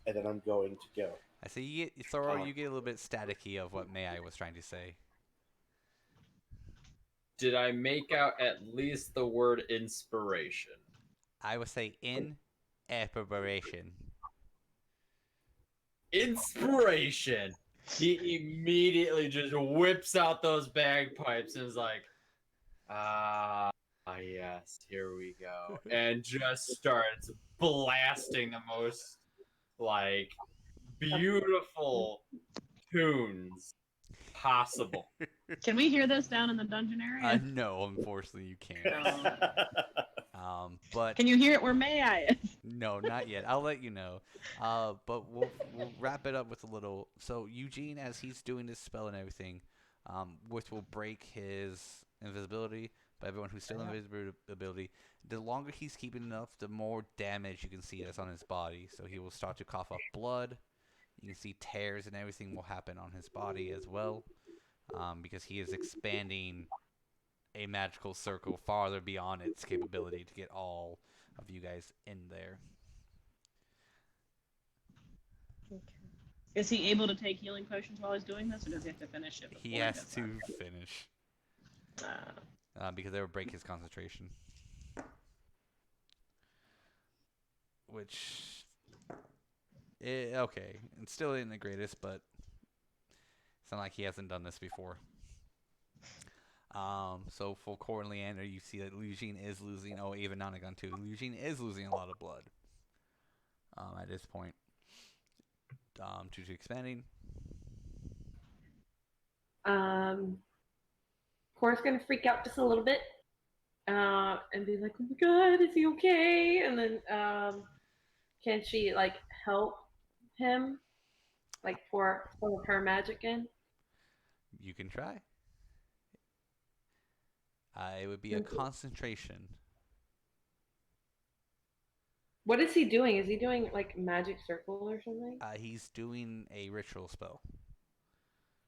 to go. I see you get Thorough, you get a little bit staticky of what May-Ighe was trying to say. Did I make out at least the word inspiration? I would say inspiration. Inspiration! He immediately just whips out those bagpipes and is like, Ah, yes, here we go. And just starts blasting the most, like, beautiful tunes possible. Can we hear this down in the dungeon area? No, unfortunately you can't. But Can you hear it where May-Ighe is? no, not yet. I'll let you know. But we'll wrap it up with a little. So Eugene, as he's doing this spell and everything, which will break his invisibility. But everyone who's still invisibility, the longer he's keeping it up, the more damage you can see that's on his body. So he will start to cough up blood. You can see tears and everything will happen on his body as well, because he is expanding a magical circle farther beyond its capability to get all of you guys in there. Is he able to take healing potions while he's doing this, or does he have to finish it? He has to finish Uh, because they will break his concentration. Which, okay, it's still in the greatest, but it's not like he hasn't done this before. So for Core and Leander, you see that Eugene is losing. Oh, even Nonagon too. Eugene is losing a lot of blood. At this point, due to expanding. Core's gonna freak out just a little bit, and be like, "Oh my god, is he okay?" And then, can she like help him, like pour some of her magic in? You can try. It would be a concentration. What is he doing? Is he doing like magic circle or something? He's doing a ritual spell.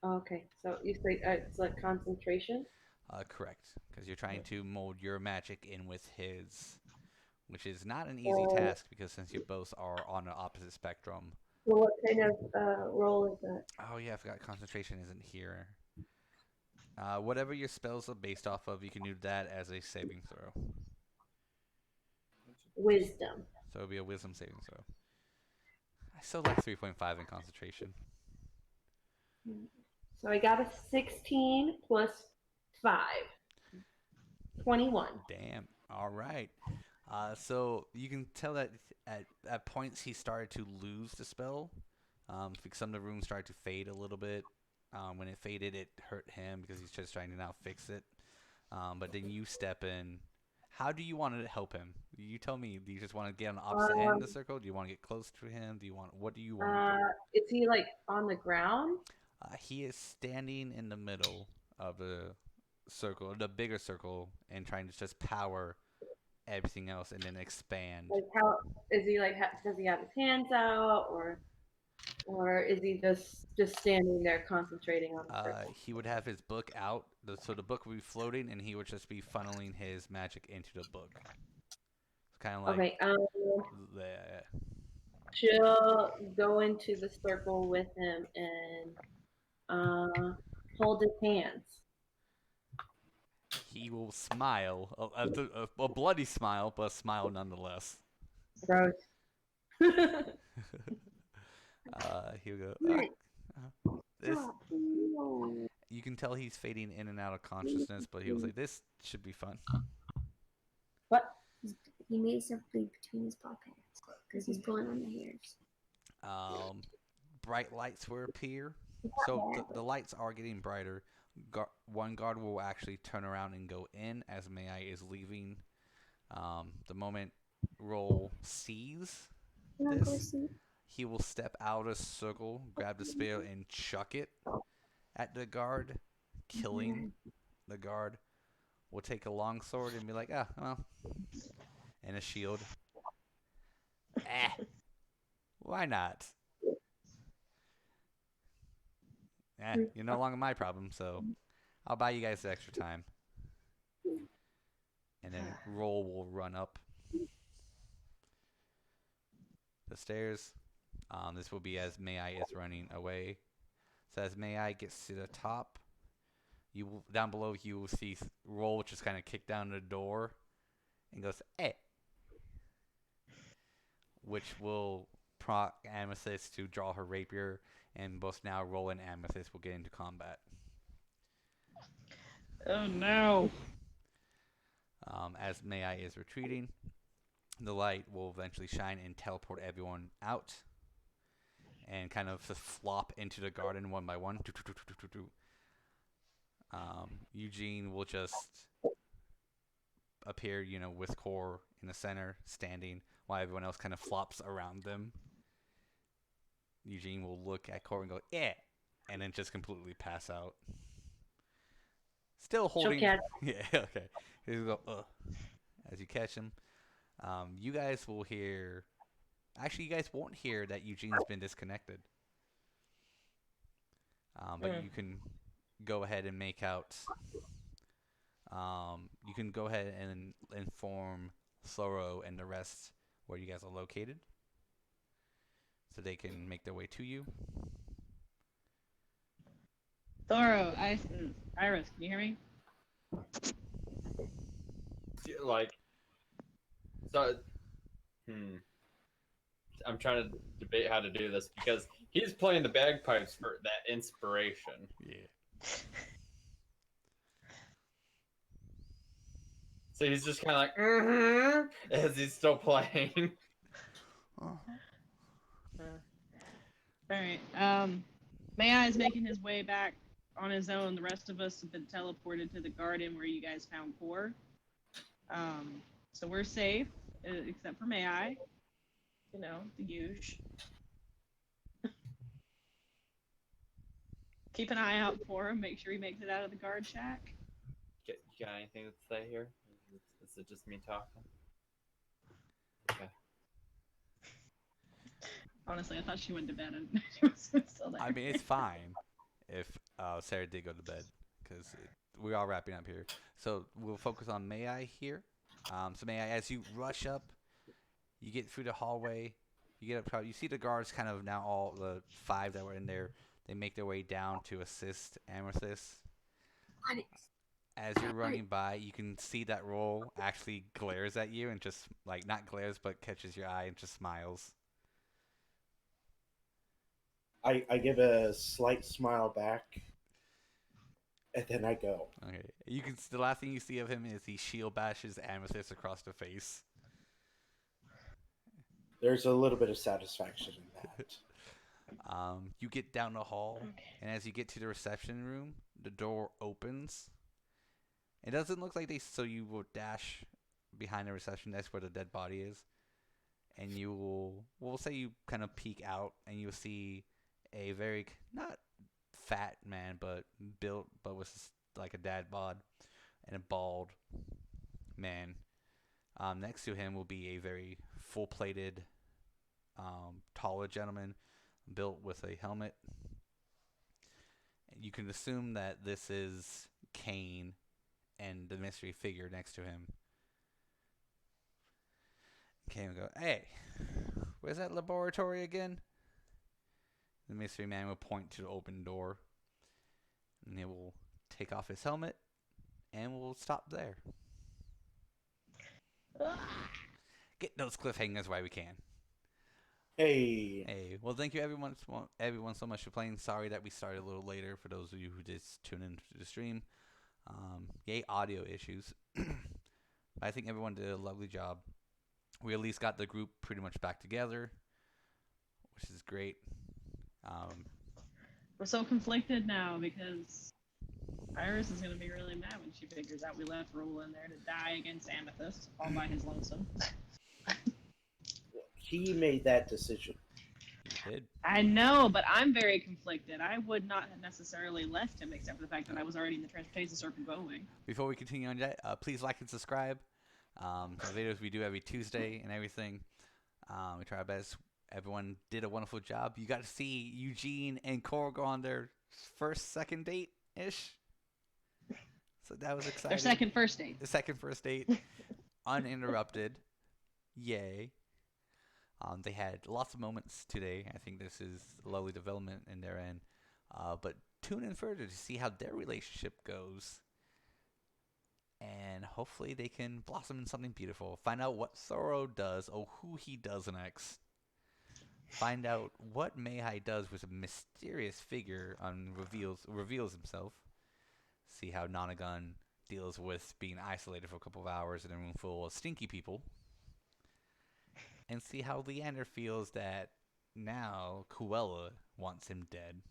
Okay, so you say it's like concentration? Correct, because you're trying to mold your magic in with his, which is not an easy task because since you both are on the opposite spectrum. Well, what kind of role is that? Oh yeah, I forgot concentration isn't here. Whatever your spells are based off of, you can do that as a saving throw. Wisdom. So it'll be a wisdom saving throw. I still like 3.5 in concentration. So I got a 16 plus 5. 21. Damn. All right. So you can tell that at points he started to lose the spell. Some of the runes started to fade a little bit. When it faded, it hurt him because he's just trying to now fix it. But then you step in. How do you want to help him? You tell me. Do you just want to get on the opposite end of the circle? Do you want to get close to him? What do you want to do? Is he like on the ground? He is standing in the middle of the circle, the bigger circle, and trying to just power everything else and then expand. Like how is he like? Does he have his hands out, or is he just standing there concentrating on the circle? He would have his book out, so the book would be floating, and he would just be funneling his magic into the book. It's kind of like Okay. the. She'll go into the circle with him and hold his hands. He will smile, a bloody smile, but a smile nonetheless. Gross. He'll go. This. You can tell he's fading in and out of consciousness, but he'll say, "This should be fun." What? He made something between his paw pads because he's pulling on the hairs. Bright lights will appear. So the lights are getting brighter. One guard will actually turn around and go in as May-Ighe is leaving. The moment Roll sees this, he will step out of circle, grab the spear, and chuck it at the guard, killing the guard. Will take a long sword and be like, well, and a shield. Why not? You're no longer my problem, so I'll buy you guys the extra time. And then Roll will run up the stairs. This will be as May-Ighe is running away. So as May-Ighe gets to the top, down below you will see Roll just kind of kick down the door and goes, which will prompt Amethyst to draw her rapier, and both now Roll and Amethyst will get into combat. Oh no. As May-Ighe is retreating, the light will eventually shine and teleport everyone out and kind of just flop into the garden one by one. Eugene will just appear, with Core in the center, standing, while everyone else kind of flops around them. Eugene will look at Core and go, "Eh," and then just completely pass out. Still holding. catch. Yeah, okay. He'll go, "Ugh," as you catch him. You guys will hear. Actually, you guys won't hear that Eugene's been disconnected. But you can go ahead and make out. You can go ahead and inform Thoro and the rest where you guys are located, so they can make their way to you. Thoro, Iris, can you hear me? Like, so, I'm trying to debate how to do this because he's playing the bagpipes for that inspiration. Yeah. So he's just kind of like, as he's still playing. All right. May-Ighe is making his way back on his own. The rest of us have been teleported to the garden where you guys found Core. So we're safe, except for May-Ighe. You know, the usual. Keep an eye out for him. Make sure he makes it out of the guard shack. You got anything to say here? Is it just me talking? Okay. Honestly, I thought she went to bed and she was still there. I mean, it's fine if Sarah did go to bed, because we're all wrapping up here. So we'll focus on May-Ighe here. So May-Ighe, as you rush up, you get through the hallway. You get up. You see the guards kind of now, all the 5 that were in there. They make their way down to assist Amethyst. As you're running by, you can see that roll actually glares at you and just, like, not glares, but catches your eye and just smiles. I give a slight smile back, and then I go. Okay. The last thing you see of him is he shield bashes Amethyst across the face. There's a little bit of satisfaction in that. You get down the hall, and as you get to the reception room, the door opens. It doesn't look like so you will dash behind the reception desk where the dead body is, and we'll say you kind of peek out, and you'll see a very, not fat man, but built, but with like a dad bod, and a bald man. Next to him will be a very full-plated, taller gentleman, built with a helmet. You can assume that this is Kane and the mystery figure next to him. Kane will go, "Hey, where's that laboratory again?" The mystery man will point to the open door, and he will take off his helmet, and we'll stop there. Get those cliffhangers while we can. Hey. Well, thank you everyone so much for playing. Sorry that we started a little later for those of you who just tuned in to the stream. Yay, audio issues. I think everyone did a lovely job. We at least got the group pretty much back together, which is great. We're so conflicted now because Iris is going to be really mad when she figures out we left Rule in there to die against Amethyst all by his lonesome. He made that decision. He did. I know, but I'm very conflicted. I would not have necessarily left him except for the fact that I was already in the transportation circle going. Before we continue on that, please like and subscribe. The videos we do every Tuesday and everything. We try our best. Everyone did a wonderful job. You got to see Eugene and Cora go on their second date-ish. So that was exciting. Their second first date. The second first date. Uninterrupted. Yay. They had lots of moments today. I think this is a lovely development in their end. But tune in further to see how their relationship goes. And hopefully they can blossom in something beautiful. Find out what Thoro does, or who he does next. Find out what May-Ighe does with a mysterious figure reveals himself. See how Nonagon deals with being isolated for a couple of hours in a room full of stinky people, and see how Leander feels that now Cruella wants him dead.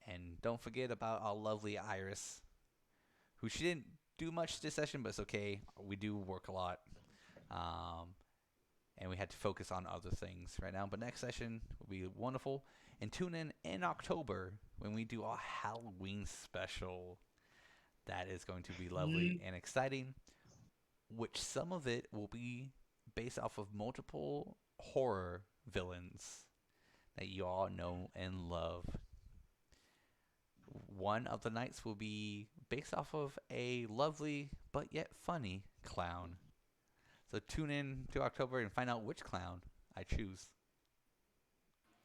And don't forget about our lovely Iris, who she didn't do much this session, but it's okay. We do work a lot. And we had to focus on other things right now. But next session will be wonderful. And tune in October when we do our Halloween special. That is going to be lovely and exciting, which some of it will be based off of multiple horror villains that you all know and love. One of the nights will be based off of a lovely but yet funny clown. So tune in to October and find out which clown I choose.